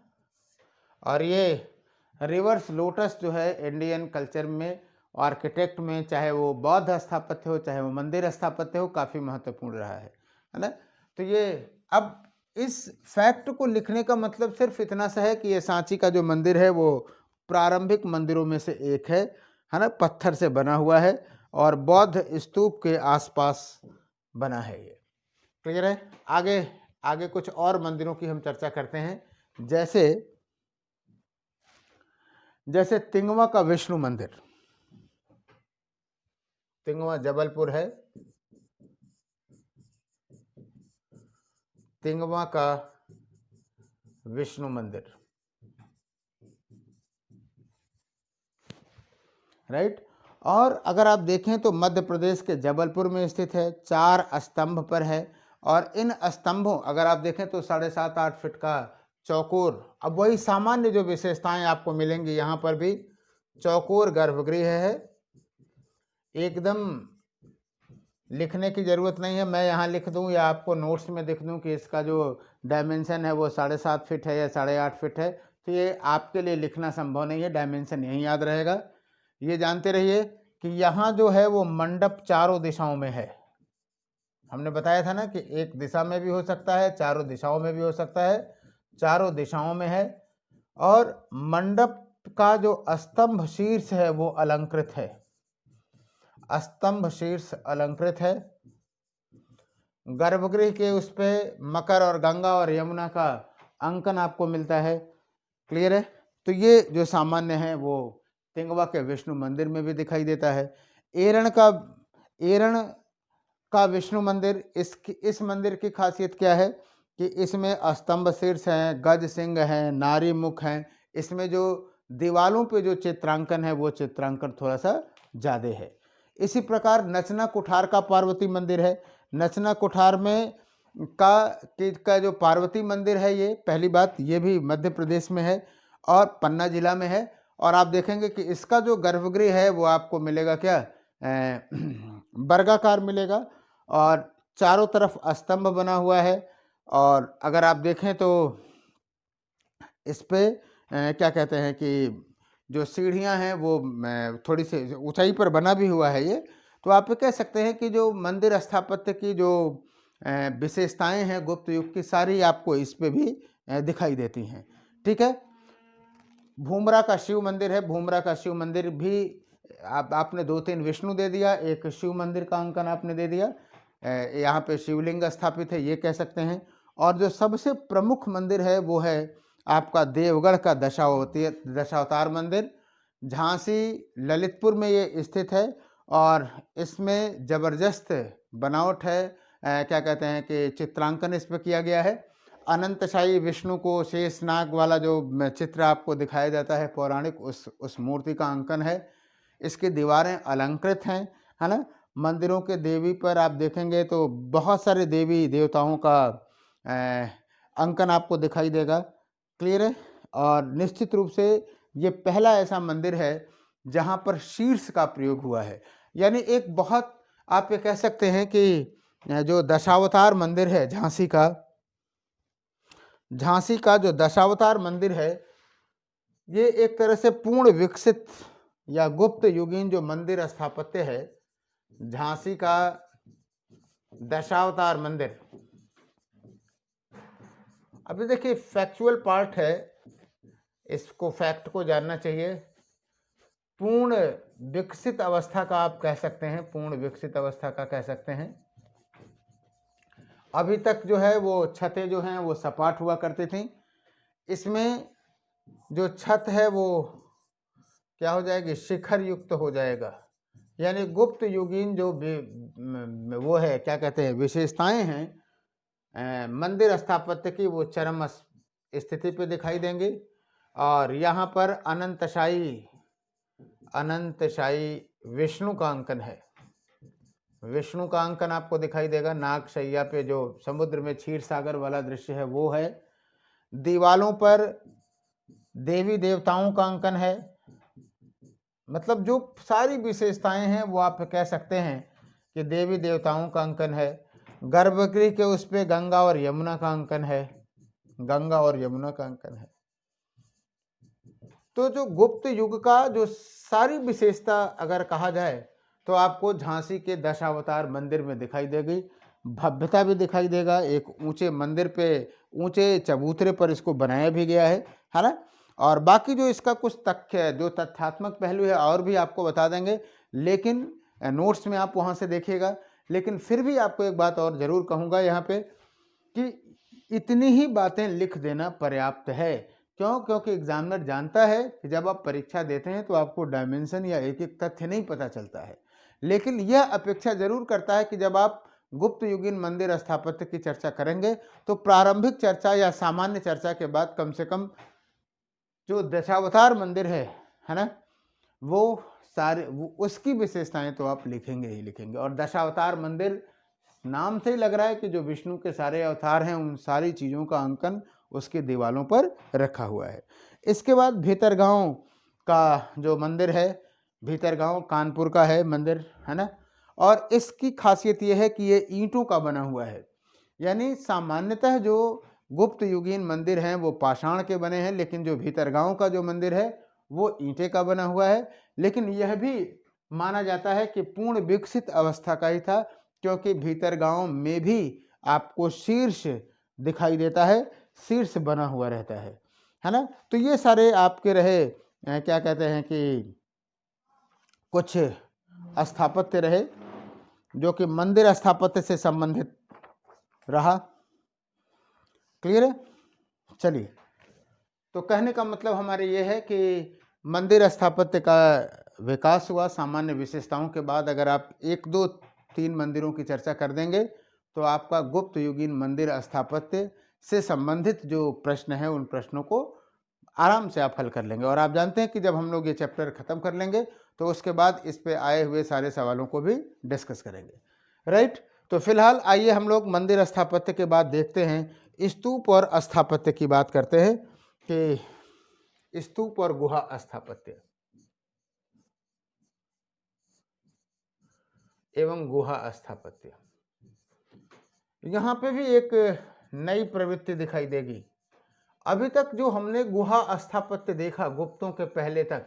और ये रिवर्स लोटस जो है इंडियन कल्चर में, आर्किटेक्ट में, चाहे वो बौद्ध स्थापत्य हो चाहे वो मंदिर स्थापत्य हो, काफ़ी महत्वपूर्ण रहा है ना। तो ये अब इस फैक्ट को लिखने का मतलब सिर्फ इतना सा है कि ये सांची का जो मंदिर है वो प्रारंभिक मंदिरों में से एक है ना, पत्थर से बना हुआ है और बौद्ध स्तूप के आसपास बना है। ये क्लियर है। आगे आगे कुछ और मंदिरों की हम चर्चा करते हैं, जैसे तिंगवा का विष्णु मंदिर। तिंगवा जबलपुर है, तिंगवा का विष्णु मंदिर, राइट। और अगर आप देखें तो मध्य प्रदेश के जबलपुर में स्थित है, 4 स्तंभ पर है। और इन स्तंभों, अगर आप देखें तो 7.5-8 फीट का चौकोर, अब वही सामान्य जो विशेषताएं आपको मिलेंगी यहाँ पर भी, चौकोर गर्भगृह है। एकदम लिखने की ज़रूरत नहीं है, मैं यहाँ लिख दूँ या आपको नोट्स में लिख दूँ कि इसका जो डायमेंशन है वो 7.5 फीट है या 8.5 फीट है, तो ये आपके लिए लिखना संभव नहीं है, डायमेंशन यहीं याद रहेगा। ये जानते रहिए कि यहाँ जो है वो मंडप चारों दिशाओं में है। हमने बताया था ना कि एक दिशा में भी हो सकता है, चारों दिशाओं में भी हो सकता है, चारों दिशाओं में है। और मंडप का जो स्तंभ शीर्ष है वो अलंकृत है, स्तंभ शीर्ष अलंकृत है। गर्भगृह के उस पे मकर और गंगा और यमुना का अंकन आपको मिलता है। क्लियर है। तो ये जो सामान्य है वो तिंगवा के विष्णु मंदिर में भी दिखाई देता है। एरण का विष्णु मंदिर, इस मंदिर की खासियत क्या है कि इसमें स्तंभ शीर्ष हैं, गज सिंह हैं, नारी मुख हैं। इसमें जो दीवालों पे जो चित्रांकन है वो चित्रांकन थोड़ा सा ज़्यादा है। इसी प्रकार नचना कुठार का पार्वती मंदिर है। नचना कुठार में का जो पार्वती मंदिर है, ये पहली बात ये भी मध्य प्रदेश में है और पन्ना जिला में है। और आप देखेंगे कि इसका जो गर्भगृह है वो आपको मिलेगा क्या, वर्गाकार मिलेगा और चारों तरफ स्तंभ बना हुआ है। और अगर आप देखें तो इस पे क्या कहते हैं कि जो सीढ़ियां हैं वो थोड़ी सी ऊंचाई पर बना भी हुआ है ये। तो आप कह सकते हैं कि जो मंदिर स्थापत्य की जो विशेषताएं हैं गुप्त युग की, सारी आपको इस पे भी दिखाई देती हैं। ठीक है। भूमरा का शिव मंदिर है। भूमरा का शिव मंदिर भी आपने 2-3 विष्णु दे दिया, एक शिव मंदिर का अंकन आपने दे दिया। यहाँ पे शिवलिंग स्थापित है ये कह सकते हैं। और जो सबसे प्रमुख मंदिर है वो है आपका देवगढ़ का दशावतार मंदिर। झांसी ललितपुर में ये स्थित है और इसमें जबरदस्त बनावट है। क्या कहते हैं कि चित्रांकन इस पर किया गया है। अनंतशाही विष्णु को शेषनाग वाला जो चित्र आपको दिखाया जाता है पौराणिक, उस मूर्ति का अंकन है। इसकी दीवारें अलंकृत हैं, है ना। मंदिरों के देवी पर आप देखेंगे तो बहुत सारे देवी देवताओं का अंकन आपको दिखाई देगा। क्लियर है। और निश्चित रूप से ये पहला ऐसा मंदिर है जहाँ पर शीर्ष का प्रयोग हुआ है। यानी एक बहुत, आप ये कह सकते हैं कि जो दशावतार मंदिर है झांसी का जो दशावतार मंदिर है, ये एक तरह से पूर्ण विकसित या गुप्त युगीन जो मंदिर स्थापत्य है, झांसी का दशावतार मंदिर। अभी देखिए फैक्चुअल पार्ट है, इसको फैक्ट को जानना चाहिए। पूर्ण विकसित अवस्था का आप कह सकते हैं, पूर्ण विकसित अवस्था का कह सकते हैं। अभी तक जो है वो छतें जो हैं वो सपाट हुआ करती थी। इसमें जो छत है वो क्या हो जाएगी, शिखर युक्त हो जाएगा। यानी गुप्त युगीन जो वो है, क्या कहते हैं, विशेषताएं हैं मंदिर स्थापत्य की, वो चरम स्थिति पे दिखाई देंगे। और यहाँ पर अनंतशायी विष्णु का अंकन है। विष्णु का अंकन आपको दिखाई देगा। नागशैया पे जो समुद्र में क्षीर सागर वाला दृश्य है वो है। दीवालों पर देवी देवताओं का अंकन है। मतलब जो सारी विशेषताएं हैं वो आप कह सकते हैं कि देवी देवताओं का अंकन है। गर्भगृह के उस पे गंगा और यमुना का अंकन है। गंगा और यमुना का अंकन है। तो जो गुप्त युग का जो सारी विशेषता अगर कहा जाए तो आपको झांसी के दशावतार मंदिर में दिखाई देगी। भव्यता भी दिखाई देगा। एक ऊंचे मंदिर पे ऊंचे चबूतरे पर इसको बनाया भी गया है ना। और बाकी जो इसका कुछ तथ्य जो तथ्यात्मक पहलू है और भी आपको बता देंगे, लेकिन नोट्स में आप वहाँ से देखिएगा। लेकिन फिर भी आपको एक बात और ज़रूर कहूँगा यहाँ पे कि इतनी ही बातें लिख देना पर्याप्त है। क्यों? क्योंकि एग्जामिनर जानता है कि जब आप परीक्षा देते हैं तो आपको डायमेंशन या एक एक तथ्य नहीं पता चलता है, लेकिन यह अपेक्षा जरूर करता है कि जब आप गुप्त युगीन मंदिर स्थापत्य की चर्चा करेंगे तो प्रारंभिक चर्चा या सामान्य चर्चा के बाद कम से कम जो दशावतार मंदिर है ना, वो उसकी विशेषताएं तो आप लिखेंगे ही लिखेंगे। और दशावतार मंदिर नाम से ही लग रहा है कि जो विष्णु के सारे अवतार हैं उन सारी चीज़ों का अंकन उसकी दीवालों पर रखा हुआ है। इसके बाद भीतरगांव का जो मंदिर है, भीतरगांव कानपुर का है मंदिर, है ना। और इसकी खासियत यह है कि ये ईंटों का बना हुआ है। यानी सामान्यतः जो गुप्त युगीन मंदिर हैं वो पाषाण के बने हैं, लेकिन जो भीतरगांव का जो मंदिर है वो ईंटे का बना हुआ है। लेकिन यह भी माना जाता है कि पूर्ण विकसित अवस्था का ही था, क्योंकि भीतरगांव में भी आपको शीर्ष दिखाई देता है, शीर्ष बना हुआ रहता है ना। तो ये सारे आपके रहे क्या कहते हैं कि कुछ स्थापत्य रहे जो कि मंदिर स्थापत्य से संबंधित रहा। क्लियर है? चलिए, तो कहने का मतलब हमारे ये है कि मंदिर स्थापत्य का विकास हुआ। सामान्य विशेषताओं के बाद अगर आप 1, 2, 3 मंदिरों की चर्चा कर देंगे तो आपका गुप्त युगीन मंदिर स्थापत्य से संबंधित जो प्रश्न है उन प्रश्नों को आराम से आप हल कर लेंगे। और आप जानते हैं कि जब हम लोग ये चैप्टर खत्म कर लेंगे तो उसके बाद इस पे आए हुए सारे सवालों को भी डिस्कस करेंगे, राइट। तो फिलहाल आइए हम लोग मंदिर स्थापत्य के बाद देखते हैं स्तूप और स्थापत्य की बात करते हैं कि स्तूप और गुहा स्थापत्य एवं गुहा स्थापत्य, यहाँ पे भी एक नई प्रवृत्ति दिखाई देगी। अभी तक जो हमने गुहा स्थापत्य देखा गुप्तों के पहले तक,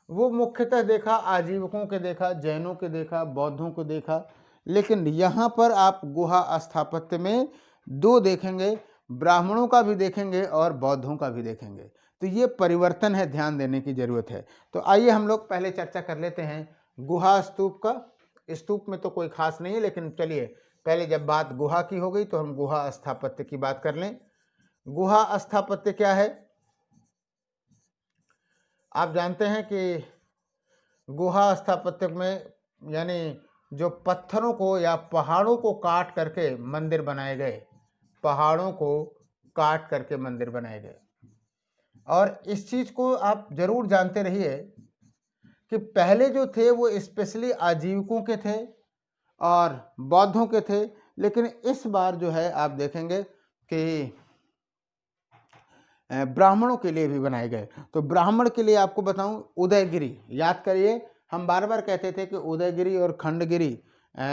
वो मुख्यतः देखा आजीवकों के देखा, जैनों के देखा, बौद्धों को देखा। लेकिन यहाँ पर आप गुहा स्थापत्य में 2 देखेंगे, ब्राह्मणों का भी देखेंगे और बौद्धों का भी देखेंगे। तो ये परिवर्तन है, ध्यान देने की जरूरत है। तो आइए हम लोग पहले चर्चा कर लेते हैं गुहा स्तूप का। स्तूप में तो कोई खास नहीं है, लेकिन चलिए पहले जब बात गुहा की हो गई तो हम गुहा स्थापत्य की बात कर लें। गुहा स्थापत्य क्या है? आप जानते हैं कि गुहा स्थापत्य में यानी जो पत्थरों को या पहाड़ों को काट करके मंदिर बनाए गए, पहाड़ों को काट करके मंदिर बनाए गए। और इस चीज को आप जरूर जानते रहिए कि पहले जो थे वो स्पेशली आजीविकों के थे और बौद्धों के थे, लेकिन इस बार जो है आप देखेंगे कि ब्राह्मणों के लिए भी बनाए गए। तो ब्राह्मण के लिए आपको बताऊं, उदयगिरी, याद करिए हम बार बार कहते थे कि उदयगिरी और खंडगिरी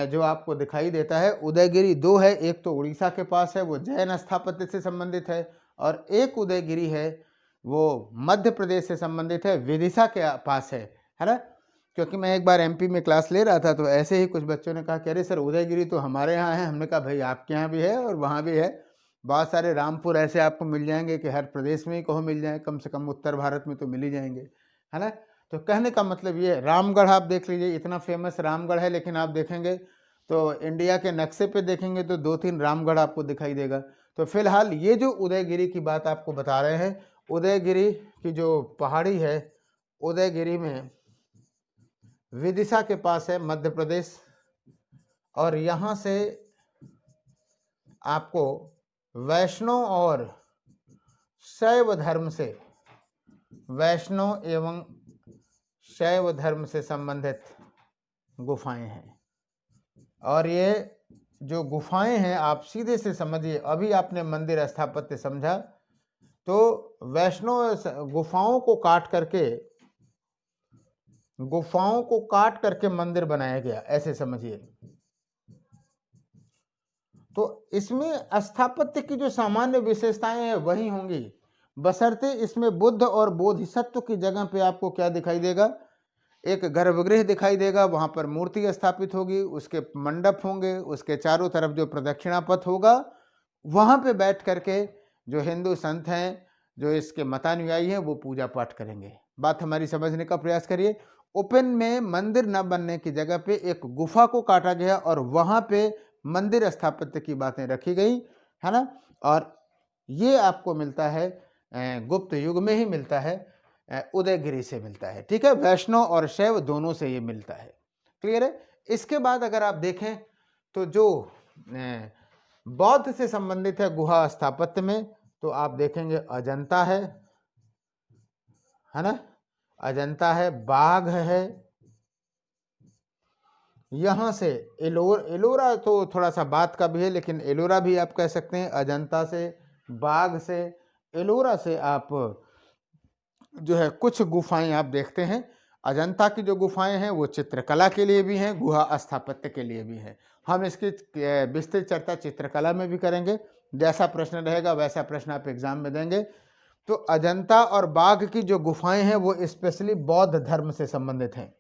जो आपको दिखाई देता है, उदयगिरी 2 है। एक तो उड़ीसा के पास है, वो जैन स्थापत्य से संबंधित है, और एक उदयगिरी है वो मध्य प्रदेश से संबंधित है, विदिशा के पास है ना। क्योंकि मैं एक बार एमपी में क्लास ले रहा था तो ऐसे ही कुछ बच्चों ने कहा कि अरे सर उदयगिरी तो हमारे यहाँ है। हमने कहा भाई आपके यहाँ भी है और वहाँ भी है। बहुत सारे रामपुर ऐसे आपको मिल जाएंगे कि हर प्रदेश में ही कहो मिल जाए, कम से कम उत्तर भारत में तो मिल ही जाएंगे, है ना। तो कहने का मतलब ये, रामगढ़ आप देख लीजिए, इतना फेमस रामगढ़ है, लेकिन आप देखेंगे तो इंडिया के नक्शे पे देखेंगे तो 2-3 रामगढ़ आपको दिखाई देगा। तो फिलहाल ये जो उदयगिरी की बात आपको बता रहे हैं, उदयगिरी की जो पहाड़ी है, उदयगिरी में विदिशा के पास है, मध्य प्रदेश, और यहाँ से आपको वैष्णव और शैव धर्म से, वैष्णव एवं शैव धर्म से संबंधित गुफाएं हैं। और ये जो गुफाएं हैं आप सीधे से समझिए, अभी आपने मंदिर स्थापत्य समझा, तो वैष्णव गुफाओं को काट करके मंदिर बनाया गया, ऐसे समझिए। तो इसमें स्थापत्य की जो सामान्य विशेषताएं हैं वही होंगी, बशर्ते इसमें बुद्ध और बोधिसत्व की जगह पे आपको क्या दिखाई देगा, एक गर्भगृह दिखाई देगा, वहां पर मूर्ति स्थापित होगी, उसके मंडप होंगे, उसके चारों तरफ जो प्रदक्षिणा पथ होगा, वहां पे बैठ करके जो हिंदू संत हैं, जो इसके मतानुयायी हैं, वो पूजा पाठ करेंगे। बात हमारी समझने का प्रयास करिए। ओपन में मंदिर न बनने की जगह पे एक गुफा को काटा गया और वहां पे मंदिर स्थापत्य की बातें रखी गई, है ना। और ये आपको मिलता है गुप्त युग में ही मिलता है, उदयगिरी से मिलता है, ठीक है। वैष्णव और शैव दोनों से ये मिलता है, क्लियर है। इसके बाद अगर आप देखें तो जो बौद्ध से संबंधित है गुहा स्थापत्य में, तो आप देखेंगे अजंता है ना, अजंता है, बाघ है, यहां से एलोरा तो थोड़ा सा बात का भी है, लेकिन एलोरा भी आप कह सकते हैं। अजंता से, बाघ से, एलोरा से आप जो है कुछ गुफाएं आप देखते हैं। अजंता की जो गुफाएं हैं वो चित्रकला के लिए भी हैं, गुहा स्थापत्य के लिए भी हैं। हम इसकी विस्तृत चर्चा चित्रकला में भी करेंगे, जैसा प्रश्न रहेगा वैसा प्रश्न आप एग्जाम में देंगे। तो अजंता और बाघ की जो गुफाएं हैं वो स्पेशली बौद्ध धर्म से संबंधित हैं,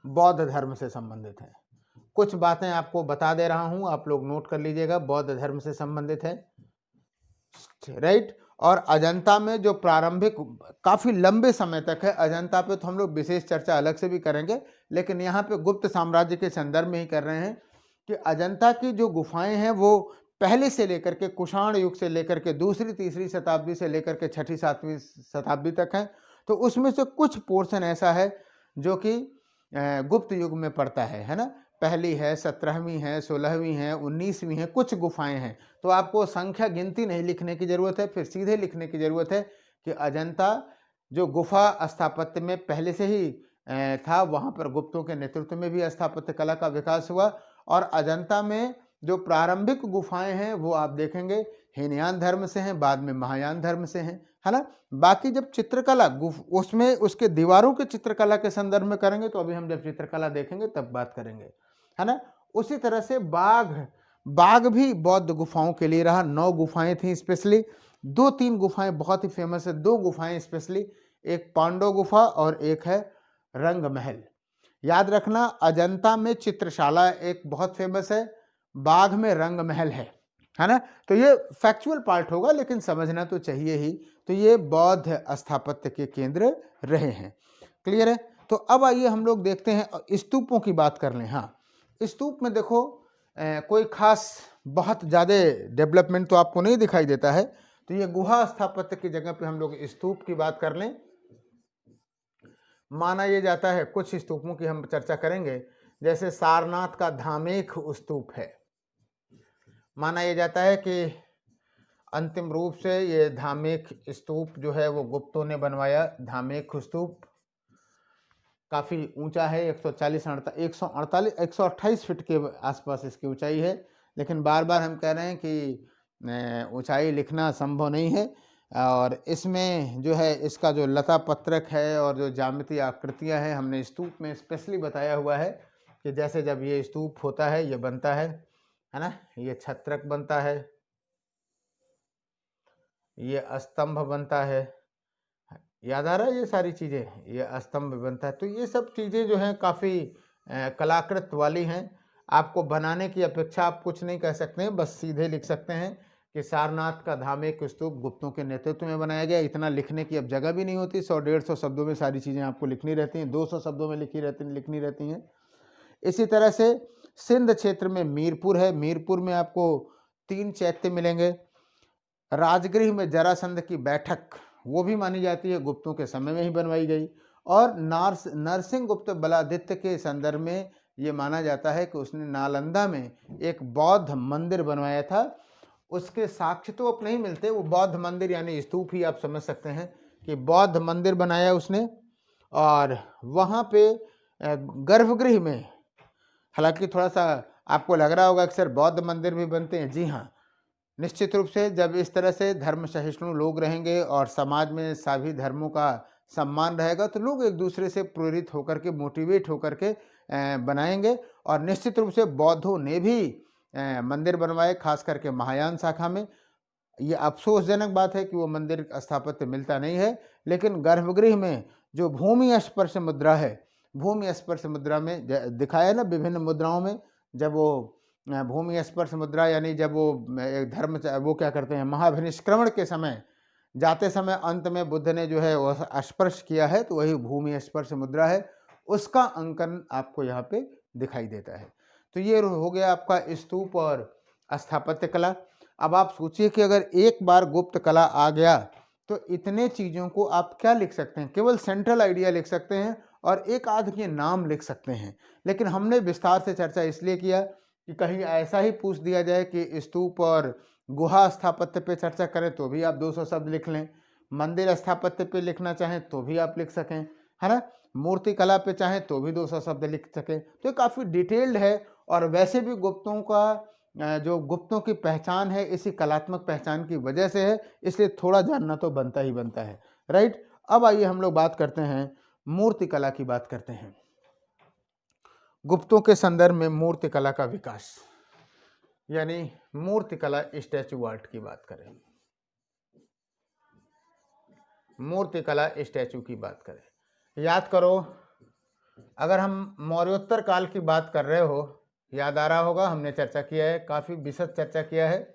बौद्ध धर्म से संबंधित हैं। कुछ बातें आपको बता दे रहा हूं, आप लोग नोट कर लीजिएगा, बौद्ध धर्म से संबंधित है, राइट। और अजंता में जो प्रारंभिक काफी लंबे समय तक है, अजंता पे तो हम लोग विशेष चर्चा अलग से भी करेंगे, लेकिन यहाँ पे गुप्त साम्राज्य के संदर्भ में ही कर रहे हैं कि अजंता की जो गुफाएं हैं वो पहले से लेकर के कुषाण युग से लेकर के दूसरी तीसरी शताब्दी से लेकर के छठी सातवीं शताब्दी तक है। तो उसमें से कुछ पोर्शन ऐसा है जो कि गुप्त युग में पड़ता है ना। पहली है, 17वीं है, 16वीं है, 19वीं है, कुछ गुफाएं हैं। तो आपको संख्या गिनती नहीं लिखने की जरूरत है, फिर सीधे लिखने की जरूरत है कि अजंता जो गुफा स्थापत्य में पहले से ही था, वहां पर गुप्तों के नेतृत्व में भी स्थापत्य कला का विकास हुआ। और अजंता में जो प्रारंभिक गुफाएं हैं वो आप देखेंगे हीनयान धर्म से हैं, बाद में महायान धर्म से हैं, है ना। बाकी जब चित्रकला उसमें उसके दीवारों के चित्रकला के संदर्भ में करेंगे, तो अभी हम जब चित्रकला देखेंगे तब बात करेंगे, है ना। उसी तरह से बाघ भी बौद्ध गुफाओं के लिए रहा। 9 गुफाएं थी स्पेशली, 2-3 गुफाएं बहुत ही फेमस है, 2 गुफाएं स्पेशली, एक पांडव गुफा और एक है रंग महल। याद रखना, अजंता में चित्रशाला एक बहुत फेमस है, बाघ में रंग महल है ना। तो ये फैक्चुअल पार्ट होगा, लेकिन समझना तो चाहिए ही। तो ये बौद्ध स्थापत्य के केंद्र रहे हैं, क्लियर है। तो अब आइए हम लोग देखते हैं स्तूपों की बात कर लें। हाँ, स्तूप में देखो कोई खास बहुत ज़्यादा डेवलपमेंट तो आपको नहीं दिखाई देता है। तो ये गुहा स्थापत्य की जगह पे हम लोग स्तूप की बात कर लें। माना ये जाता है, कुछ स्तूपों की हम चर्चा करेंगे, जैसे सारनाथ का धामेख स्तूप है। माना यह जाता है कि अंतिम रूप से ये धामेख स्तूप जो है वो गुप्तों ने बनवाया। धामेख स्तूप काफ़ी ऊंचा है, 128 फीट के आसपास इसकी ऊंचाई है। लेकिन बार बार हम कह रहे हैं कि ऊंचाई लिखना संभव नहीं है। और इसमें जो है इसका जो लता पत्रक है और जो ज्यामितीय आकृतियां हैं, हमने स्तूप में स्पेशली बताया हुआ है कि जैसे जब ये स्तूप होता है, ये बनता है ना, ये छत्रक बनता है, ये स्तंभ बनता है, याद आ रहा है ये सारी चीज़ें, ये स्तंभ बनता है। तो ये सब चीज़ें जो हैं काफ़ी कलाकृत वाली हैं। आपको बनाने की अपेक्षा आप कुछ नहीं कह सकते हैं, बस सीधे लिख सकते हैं कि सारनाथ का धामेख स्तूप गुप्तों के नेतृत्व में बनाया गया। इतना लिखने की अब जगह भी नहीं होती, 100-150 शब्दों में सारी चीज़ें आपको लिखनी रहती हैं, 200 शब्दों में लिखनी रहती हैं। इसी तरह से सिंध क्षेत्र में मीरपुर है, मीरपुर में आपको 3 चैत्य मिलेंगे। राजगृह में जरासंध की बैठक वो भी मानी जाती है गुप्तों के समय में ही बनवाई गई। और नरसिंह गुप्त बलादित्य के संदर्भ में ये माना जाता है कि उसने नालंदा में एक बौद्ध मंदिर बनवाया था। उसके साक्ष्य तो अब नहीं मिलते, वो बौद्ध मंदिर यानी स्तूप ही आप समझ सकते हैं कि बौद्ध मंदिर बनाया उसने। और वहाँ पे गर्भगृह में, हालांकि थोड़ा सा आपको लग रहा होगा कि सर बौद्ध मंदिर भी बनते हैं, जी हाँ, निश्चित रूप से जब इस तरह से धर्म सहिष्णु लोग रहेंगे और समाज में सभी धर्मों का सम्मान रहेगा तो लोग एक दूसरे से प्रेरित होकर के, मोटिवेट होकर के बनाएंगे। और निश्चित रूप से बौद्धों ने भी मंदिर बनवाए, खास करके महायान शाखा में। ये अफसोसजनक बात है कि वो मंदिर स्थापत्य मिलता नहीं है, लेकिन गर्भगृह में जो भूमि स्पर्श मुद्रा है, भूमि स्पर्श मुद्रा में दिखाया ना विभिन्न मुद्राओं में, जब वो भूमि स्पर्श मुद्रा यानी जब वो धर्म वो क्या करते हैं, महाभिनिष्क्रमण के समय जाते समय अंत में बुद्ध ने जो है वो स्पर्श किया है, तो वही भूमि स्पर्श मुद्रा है, उसका अंकन आपको यहाँ पे दिखाई देता है। तो ये हो गया आपका स्तूप और स्थापत्य कला। अब आप सोचिए कि अगर एक बार गुप्त कला आ गया तो इतने चीज़ों को आप क्या लिख सकते हैं, केवल सेंट्रल आइडिया लिख सकते हैं और एक आध के नाम लिख सकते हैं। लेकिन हमने विस्तार से चर्चा इसलिए किया कि कहीं ऐसा ही पूछ दिया जाए कि स्तूप और गुहा स्थापत्य पे चर्चा करें तो भी आप 200 शब्द लिख लें, मंदिर स्थापत्य पे लिखना चाहें तो भी आप लिख सकें, है ना, मूर्ति कला पे चाहें तो भी 200 शब्द लिख सकें। तो ये काफ़ी डिटेल्ड है। और वैसे भी गुप्तों का जो गुप्तों की पहचान है इसी कलात्मक पहचान की वजह से है, इसलिए थोड़ा जानना तो बनता ही बनता है, राइट। अब आइए हम लोग बात करते हैं, मूर्ति कला की बात करते हैं। गुप्तों के संदर्भ में मूर्ति कला का विकास, यानी मूर्ति कला स्टैचू आर्ट की बात करें, मूर्ति कला स्टैचू की बात करें। याद करो, अगर हम मौर्योत्तर काल की बात कर रहे हो, याद आ रहा होगा हमने चर्चा किया है, काफ़ी विशद चर्चा किया है।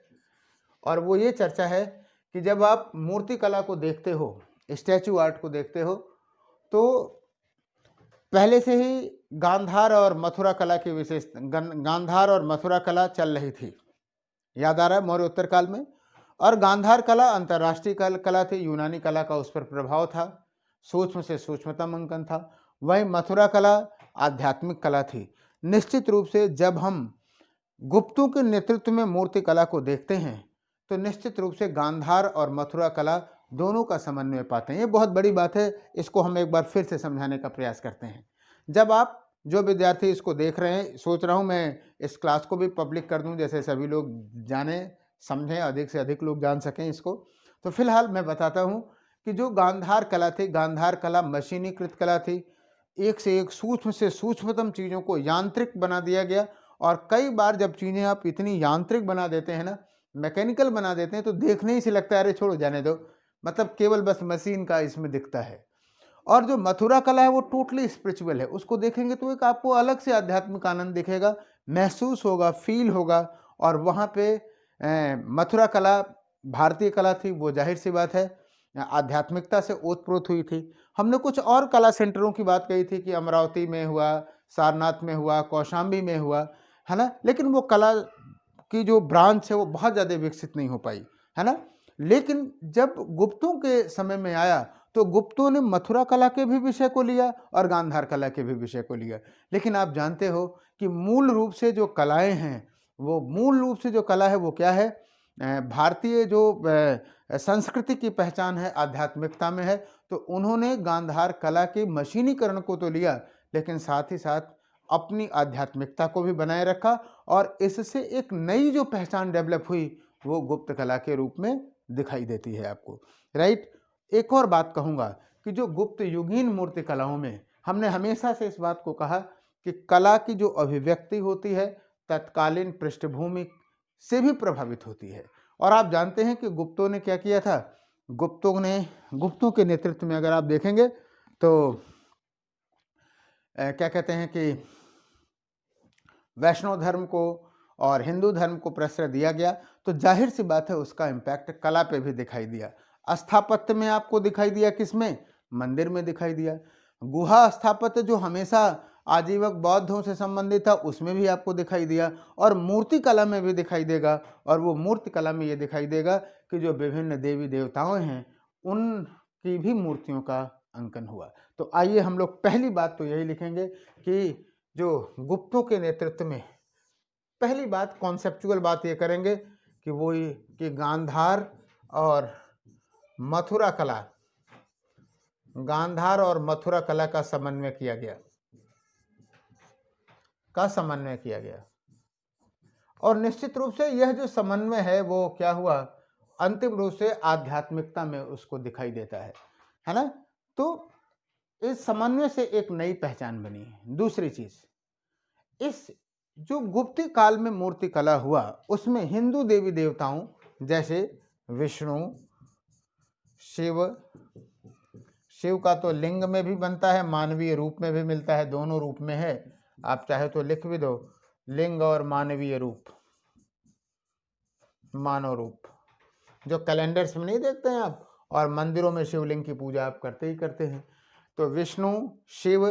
और वो ये चर्चा है कि जब आप मूर्ति कला को देखते हो, स्टैचू आर्ट को देखते हो, तो पहले से ही गांधार और मथुरा कला की विशेष गांधार और मथुरा कला चल रही थी, याद आ रहा है, मौर्योत्तर काल में। और गांधार कला अंतर्राष्ट्रीय कला थी, यूनानी कला का उस पर प्रभाव था, सूक्ष्म से सूक्ष्मतम अंकन था। वहीं मथुरा कला आध्यात्मिक कला थी। निश्चित रूप से जब हम गुप्तों के नेतृत्व में मूर्ति कला को देखते हैं तो निश्चित रूप से गांधार और मथुरा कला दोनों का समन्वय पाते हैं। ये बहुत बड़ी बात है, इसको हम एक बार फिर से समझाने का प्रयास करते हैं। जब आप जो विद्यार्थी इसको देख रहे हैं, सोच रहा हूँ मैं इस क्लास को भी पब्लिक कर दूँ, जैसे सभी लोग जाने समझें, अधिक से अधिक लोग जान सकें इसको। तो फिलहाल मैं बताता हूँ कि जो गांधार कला थी, गांधार कला मशीनीकृत कला थी। एक से एक सूक्ष्म से सूक्ष्मतम चीज़ों को यांत्रिक बना दिया गया। और कई बार जब चीज़ें आप इतनी यांत्रिक बना देते हैं ना, मैकेनिकल बना देते हैं, तो देखने ही से लगता है अरे छोड़ो जाने दो, मतलब केवल बस मशीन का इसमें दिखता है। और जो मथुरा कला है वो टोटली स्पिरिचुअल है, उसको देखेंगे तो एक आपको अलग से आध्यात्मिक आनंद दिखेगा, महसूस होगा, फील होगा। और वहाँ पे मथुरा कला भारतीय कला थी, वो जाहिर सी बात है आध्यात्मिकता से ओतप्रोत हुई थी। हमने कुछ और कला सेंटरों की बात कही थी कि अमरावती में हुआ, सारनाथ में हुआ, कौशाम्बी में हुआ, है ना, लेकिन वो कला की जो ब्रांच है वो बहुत ज़्यादा विकसित नहीं हो पाई, है ना। लेकिन जब गुप्तों के समय में आया तो गुप्तों ने मथुरा कला के भी विषय को लिया और गांधार कला के भी विषय को लिया। लेकिन आप जानते हो कि मूल रूप से जो कलाएं हैं, वो मूल रूप से जो कला है वो क्या है, भारतीय जो संस्कृति की पहचान है आध्यात्मिकता में है। तो उन्होंने गांधार कला के मशीनीकरण को तो लिया, लेकिन साथ ही साथ अपनी आध्यात्मिकता को भी बनाए रखा। और इससे एक नई जो पहचान डेवलप हुई वो गुप्त कला के रूप में दिखाई देती है आपको, राइट। एक और बात कहूँगा कि जो गुप्त युगीन मूर्ति कलाओं में हमने हमेशा से इस बात को कहा कि कला की जो अभिव्यक्ति होती है तत्कालीन पृष्ठभूमि से भी प्रभावित होती है। और आप जानते हैं कि गुप्तों ने क्या किया था, गुप्तों के नेतृत्व में अगर आप देखेंगे तो क्या कहते हैं कि वैष्णव धर्म को और हिंदू धर्म को प्रश्रय दिया गया, तो जाहिर सी बात है उसका इम्पैक्ट कला पे भी दिखाई दिया। स्थापत्य में आपको दिखाई दिया, किसमें, मंदिर में दिखाई दिया। गुहा स्थापत्य जो हमेशा आजीवक बौद्धों से संबंधित था उसमें भी आपको दिखाई दिया, और मूर्ति कला में भी दिखाई देगा। और वो मूर्ति कला में ये दिखाई देगा कि जो विभिन्न देवी देवताओं हैं उनकी भी मूर्तियों का अंकन हुआ। तो आइए हम लोग पहली बात तो यही लिखेंगे कि जो गुप्तों के नेतृत्व में, पहली बात कॉन्सेप्चुअल बात ये करेंगे कि वो कि गांधार और मथुरा कला, गांधार और मथुरा कला का समन्वय किया गया, और निश्चित रूप से यह जो समन्वय है वो क्या हुआ, अंतिम रूप से आध्यात्मिकता में उसको दिखाई देता है ना। तो इस समन्वय से एक नई पहचान बनी। दूसरी चीज, इस जो गुप्त काल में मूर्ति कला हुआ उसमें हिंदू देवी देवताओं जैसे विष्णु, शिव का तो लिंग में भी बनता है, मानवीय रूप में भी मिलता है, दोनों रूप में है। आप चाहे तो लिख भी दो, लिंग और मानवीय रूप, मानव रूप, जो कैलेंडर्स में नहीं देखते हैं आप, और मंदिरों में शिवलिंग की पूजा आप करते ही करते हैं। तो विष्णु, शिव,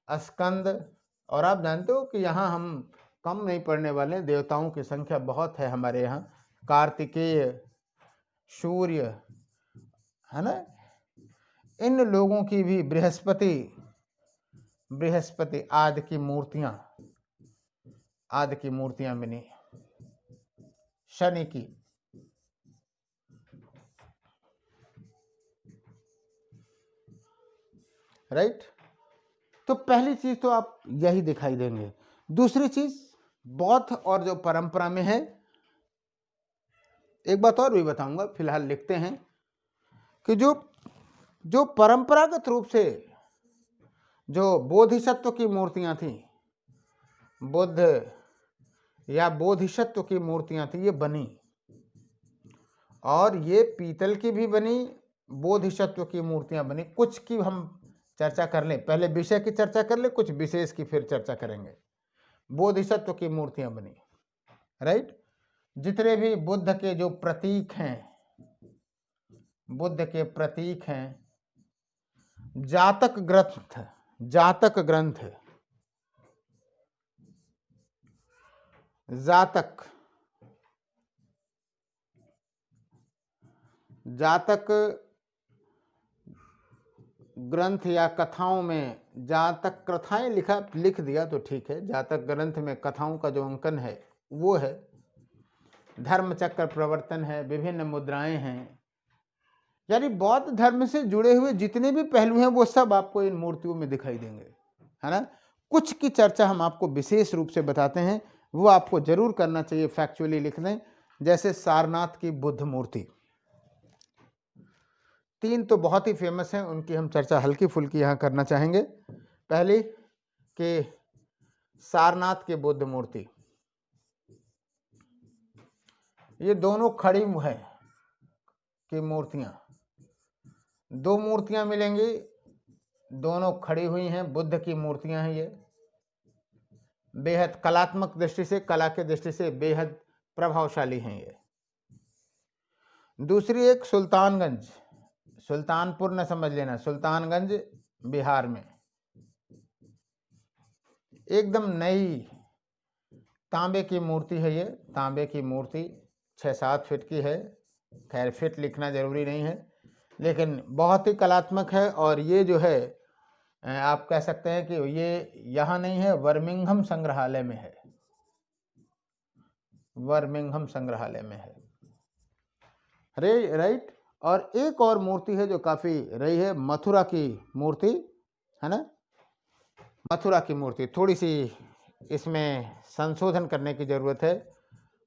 स्कंद, और आप जानते हो कि यहाँ हम कम नहीं पढ़ने वाले, देवताओं की संख्या बहुत है हमारे यहाँ, कार्तिकेय, सूर्य, है ना। इन लोगों की भी बृहस्पति आदि की मूर्तियां बनी, शनि की, राइट। तो पहली चीज तो आप यही दिखाई देंगे। दूसरी चीज, बौद्ध और जो परंपरा में है, एक बात और भी बताऊंगा, फिलहाल लिखते हैं कि जो परंपरागत रूप से जो बोधिसत्व की मूर्तियां थी, बुद्ध या बोधिसत्व की मूर्तियां थी, ये बनी, और ये पीतल की भी बनी, बोधिसत्व की मूर्तियां बनी। कुछ की हम चर्चा कर लें, पहले विषय की चर्चा कर लें, कुछ विशेष की फिर चर्चा करेंगे। बोधिसत्व की मूर्तियां बनी, राइट। जितने भी बुद्ध के जो प्रतीक हैं, बुद्ध के प्रतीक हैं, जातक ग्रंथ या कथाओं में, जातक कथाएं लिख दिया तो ठीक है, जातक ग्रंथ में कथाओं का जो अंकन है वो है, धर्मचक्र प्रवर्तन है, विभिन्न मुद्राएं हैं, यानी बौद्ध धर्म से जुड़े हुए जितने भी पहलू हैं वो सब आपको इन मूर्तियों में दिखाई देंगे, है ना। कुछ की चर्चा हम आपको विशेष रूप से बताते हैं, वो आपको जरूर करना चाहिए, फैक्चुअली लिख दें। जैसे सारनाथ की बुद्ध मूर्ति, 3 तो बहुत ही फेमस हैं, उनकी हम चर्चा हल्की फुल्की यहाँ करना चाहेंगे। पहली कि सारनाथ की बुद्ध मूर्ति, ये दोनों खड़ी है की मूर्तियां, 2 मूर्तियां मिलेंगी, दोनों खड़ी हुई हैं, बुद्ध की मूर्तियां हैं। ये बेहद कलात्मक दृष्टि से, कला के दृष्टि से बेहद प्रभावशाली हैं ये। दूसरी एक सुल्तानगंज, सुल्तानपुर न समझ लेना, सुल्तानगंज बिहार में, एकदम नई तांबे की मूर्ति है ये, तांबे की मूर्ति 6-7 फीट की है, खैर फीट लिखना जरूरी नहीं है, लेकिन बहुत ही कलात्मक है। और ये जो है आप कह सकते हैं कि ये यहाँ नहीं है, बर्मिंघम संग्रहालय में है, बर्मिंघम संग्रहालय में है, राइट। और एक और मूर्ति है जो काफी रही है, मथुरा की मूर्ति, है ना, मथुरा की मूर्ति, थोड़ी सी इसमें संशोधन करने की जरूरत है।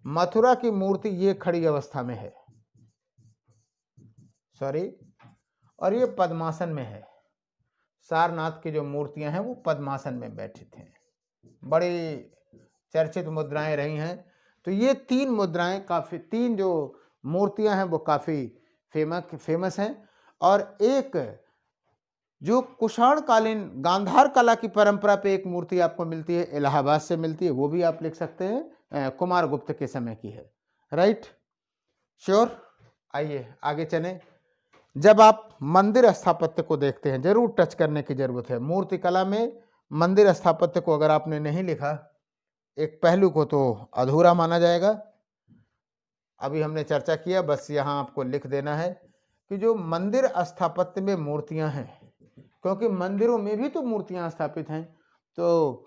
मथुरा की मूर्ति ये खड़ी अवस्था में है, सॉरी, और ये पद्मासन में है। सारनाथ की जो मूर्तियां हैं वो पद्मासन में बैठे थे, बड़ी चर्चित मुद्राएं रही हैं। तो ये 3 मुद्राएं काफी, 3 जो मूर्तियां हैं वो काफी फेमस हैं। और एक जो कुषाणकालीन गांधार कला की परंपरा पे एक मूर्ति आपको मिलती है, इलाहाबाद से मिलती है, वो भी आप लिख सकते हैं, कुमार गुप्त के समय की है, राइट, श्योर। आइए आगे चलें। जब आप मंदिर स्थापत्य को देखते हैं, जरूर टच करने की जरूरत है। मूर्ति कला में मंदिर स्थापत्य को अगर आपने नहीं लिखा, एक पहलू को तो अधूरा माना जाएगा। अभी हमने चर्चा किया, बस यहाँ आपको लिख देना है कि जो मंदिर स्थापत्य में मूर्तियां हैं, क्योंकि मंदिरों में भी तो मूर्तियां स्थापित हैं, तो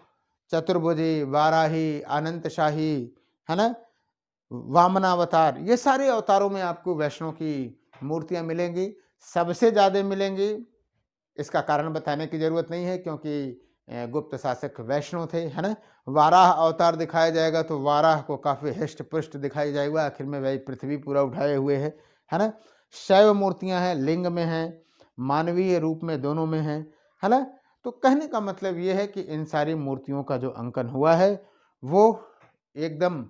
चतुर्भुजी, वाराही, अनंत शाही, है ना, वामनावतार, ये सारे अवतारों में आपको वैष्णव की मूर्तियां मिलेंगी, सबसे ज्यादा मिलेंगी। इसका कारण बताने की जरूरत नहीं है, क्योंकि गुप्त शासक वैष्णव थे, है ना। वाराह अवतार दिखाया जाएगा तो वाराह को काफी हृष्ट पुष्ट दिखाई जाएगा, आखिर में वही पृथ्वी पूरा उठाए हुए है ना। शैव मूर्तियां हैं, लिंग में हैं, मानवीय रूप में, दोनों में हैं, है ना। तो कहने का मतलब ये है कि इन सारी मूर्तियों का जो अंकन हुआ है वो एकदम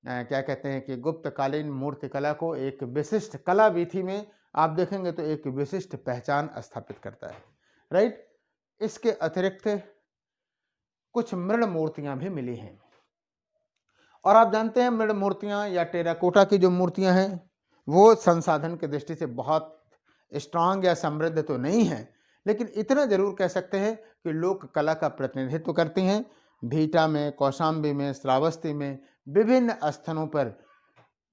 क्या कहते हैं कि गुप्तकालीन मूर्तिकला को एक विशिष्ट कला विधि में आप देखेंगे तो एक विशिष्ट पहचान स्थापित करता है, राइट। इसके अतिरिक्त कुछ मृण मूर्तियां भी मिली हैं, और आप जानते हैं मृण मूर्तियां या टेराकोटा की जो मूर्तियां हैं वो संसाधन की दृष्टि से बहुत स्ट्रांग या समृद्ध तो नहीं है, लेकिन इतना जरूर कह सकते हैं कि लोक कला का प्रतिनिधित्व करती हैं। भीटा में, कौशाम्बी में, श्रावस्ती में, विभिन्न स्थानों पर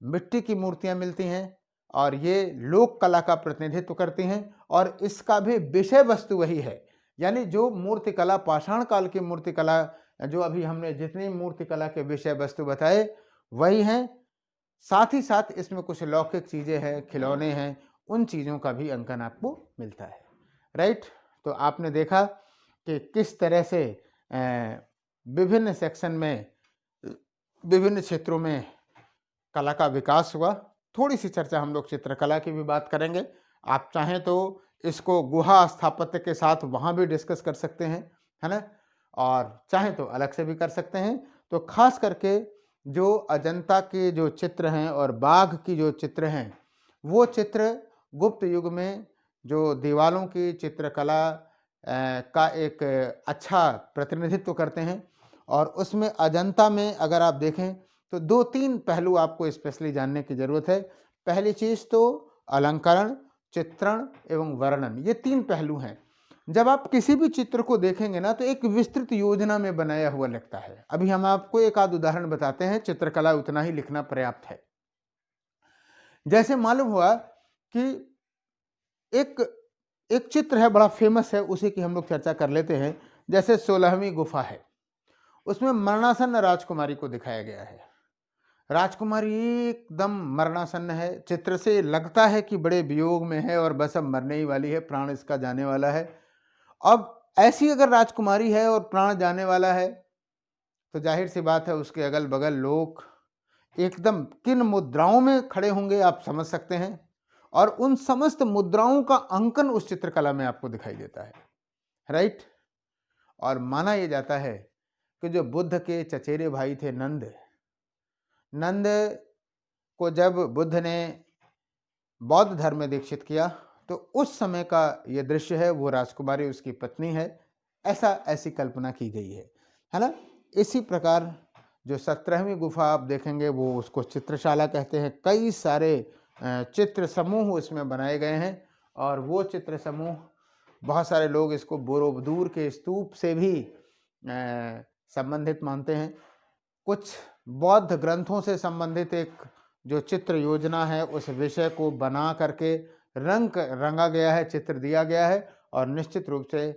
मिट्टी की मूर्तियां मिलती हैं और ये लोक कला का प्रतिनिधित्व करती हैं, और इसका भी विषय वस्तु वही है। यानी जो मूर्तिकला, पाषाण काल की मूर्तिकला, जो अभी हमने जितनी मूर्तिकला के विषय वस्तु बताए वही हैं, साथ ही साथ इसमें कुछ लौकिक चीजें हैं, खिलौने हैं, उन चीजों का भी अंकन आपको मिलता है, राइट। तो आपने देखा कि किस तरह से विभिन्न सेक्शन में, विभिन्न क्षेत्रों में कला का विकास हुआ। थोड़ी सी चर्चा हम लोग चित्रकला की भी बात करेंगे। आप चाहें तो इसको गुहा स्थापत्य के साथ वहां भी डिस्कस कर सकते हैं, है ना, और चाहें तो अलग से भी कर सकते हैं। तो खास करके जो अजंता के जो चित्र हैं और बाघ की जो चित्र हैं, वो चित्र गुप्त युग में जो दीवालों की चित्रकला का एक अच्छा प्रतिनिधित्व करते हैं। और उसमें अजंता में अगर आप देखें तो दो तीन पहलू आपको स्पेशली जानने की जरूरत है। पहली चीज तो अलंकरण, चित्रण एवं वर्णन, ये तीन पहलू हैं। जब आप किसी भी चित्र को देखेंगे ना तो एक विस्तृत योजना में बनाया हुआ लगता है। अभी हम आपको एक आध उदाहरण बताते हैं, चित्रकला उतना ही लिखना पर्याप्त है। जैसे मालूम हुआ कि एक एक चित्र है, बड़ा फेमस है, उसी की हम लोग चर्चा कर लेते हैं। जैसे 16वीं गुफा है, उसमें मरणासन्न राजकुमारी को दिखाया गया है। राजकुमारी एकदम मरणासन्न है, चित्र से लगता है कि बड़े वियोग में है और बस अब मरने ही वाली है, प्राण इसका जाने वाला है। अब ऐसी अगर राजकुमारी है और प्राण जाने वाला है तो जाहिर सी बात है उसके अगल बगल लोग एकदम किन मुद्राओं में खड़े होंगे आप समझ सकते हैं, और उन समस्त मुद्राओं का अंकन उस चित्रकला में आपको दिखाई देता है, राइट। और माना यह जाता है कि जो बुद्ध के चचेरे भाई थे नंद, नंद को जब बुद्ध ने बौद्ध धर्म में दीक्षित किया तो उस समय का यह दृश्य है, वो राजकुमारी उसकी पत्नी है, ऐसी कल्पना की गई है ना। इसी प्रकार जो 17वीं गुफा आप देखेंगे वो उसको चित्रशाला कहते हैं। कई सारे चित्र समूह उसमें बनाए गए हैं, और वो चित्र समूह बहुत सारे लोग इसको बोरोबदूर के स्तूप से भी संबंधित मानते हैं। कुछ बौद्ध ग्रंथों से संबंधित एक जो चित्र योजना है उस विषय को बना करके रंगा गया है, चित्र दिया गया है, और निश्चित रूप से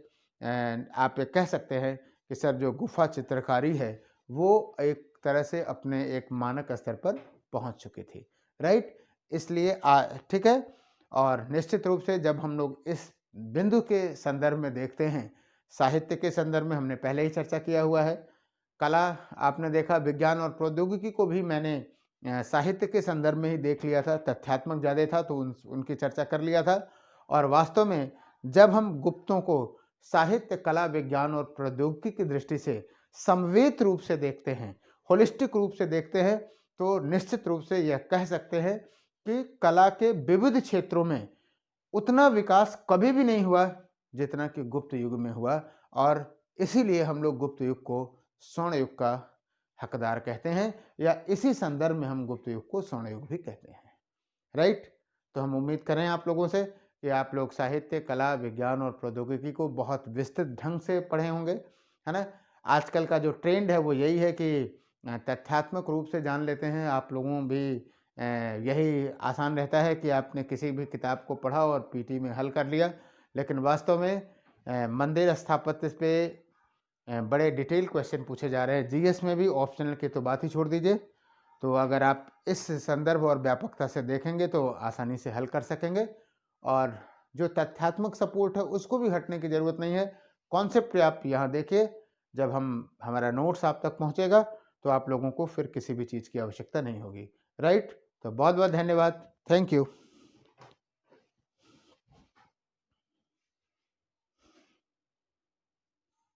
आप ये कह सकते हैं कि सर जो गुफा चित्रकारी है वो एक तरह से अपने एक मानक स्तर पर पहुंच चुकी थी, राइट। इसलिए ठीक है। और निश्चित रूप से जब हम लोग इस बिंदु के संदर्भ में देखते हैं, साहित्य के संदर्भ में हमने पहले ही चर्चा किया हुआ है। कला आपने देखा, विज्ञान और प्रौद्योगिकी को भी मैंने साहित्य के संदर्भ में ही देख लिया था, तथ्यात्मक ज़्यादा था तो उनकी चर्चा कर लिया था। और वास्तव में जब हम गुप्तों को साहित्य, कला, विज्ञान और प्रौद्योगिकी की दृष्टि से समवेत रूप से देखते हैं, होलिस्टिक रूप से देखते हैं, तो निश्चित रूप से यह कह सकते हैं कि कला के विविध क्षेत्रों में उतना विकास कभी भी नहीं हुआ जितना कि गुप्त युग में हुआ। और इसीलिए हम लोग गुप्त युग को स्वर्ण युग का हकदार कहते हैं, या इसी संदर्भ में हम गुप्त युग को स्वर्ण युग भी कहते हैं, राइट। तो हम उम्मीद करें आप लोगों से कि आप लोग साहित्य, कला, विज्ञान और प्रौद्योगिकी को बहुत विस्तृत ढंग से पढ़े होंगे, है ना? आजकल का जो ट्रेंड है वो यही है कि तथ्यात्मक रूप से जान लेते हैं आप लोगों भी। यही आसान रहता है कि आपने किसी भी किताब को पढ़ा और पीटी में हल कर लिया, लेकिन वास्तव में मंदिर स्थापत्य पे बड़े डिटेल क्वेश्चन पूछे जा रहे हैं। जीएस में भी ऑप्शनल की तो बात ही छोड़ दीजिए। तो अगर आप इस संदर्भ और व्यापकता से देखेंगे तो आसानी से हल कर सकेंगे, और जो तथ्यात्मक सपोर्ट है उसको भी हटने की ज़रूरत नहीं है। कॉन्सेप्ट पे आप यहाँ देखिए, जब हमारा नोट्स आप तक पहुँचेगा तो आप लोगों को फिर किसी भी चीज़ की आवश्यकता नहीं होगी। राइट? तो बहुत बहुत धन्यवाद। Thank you.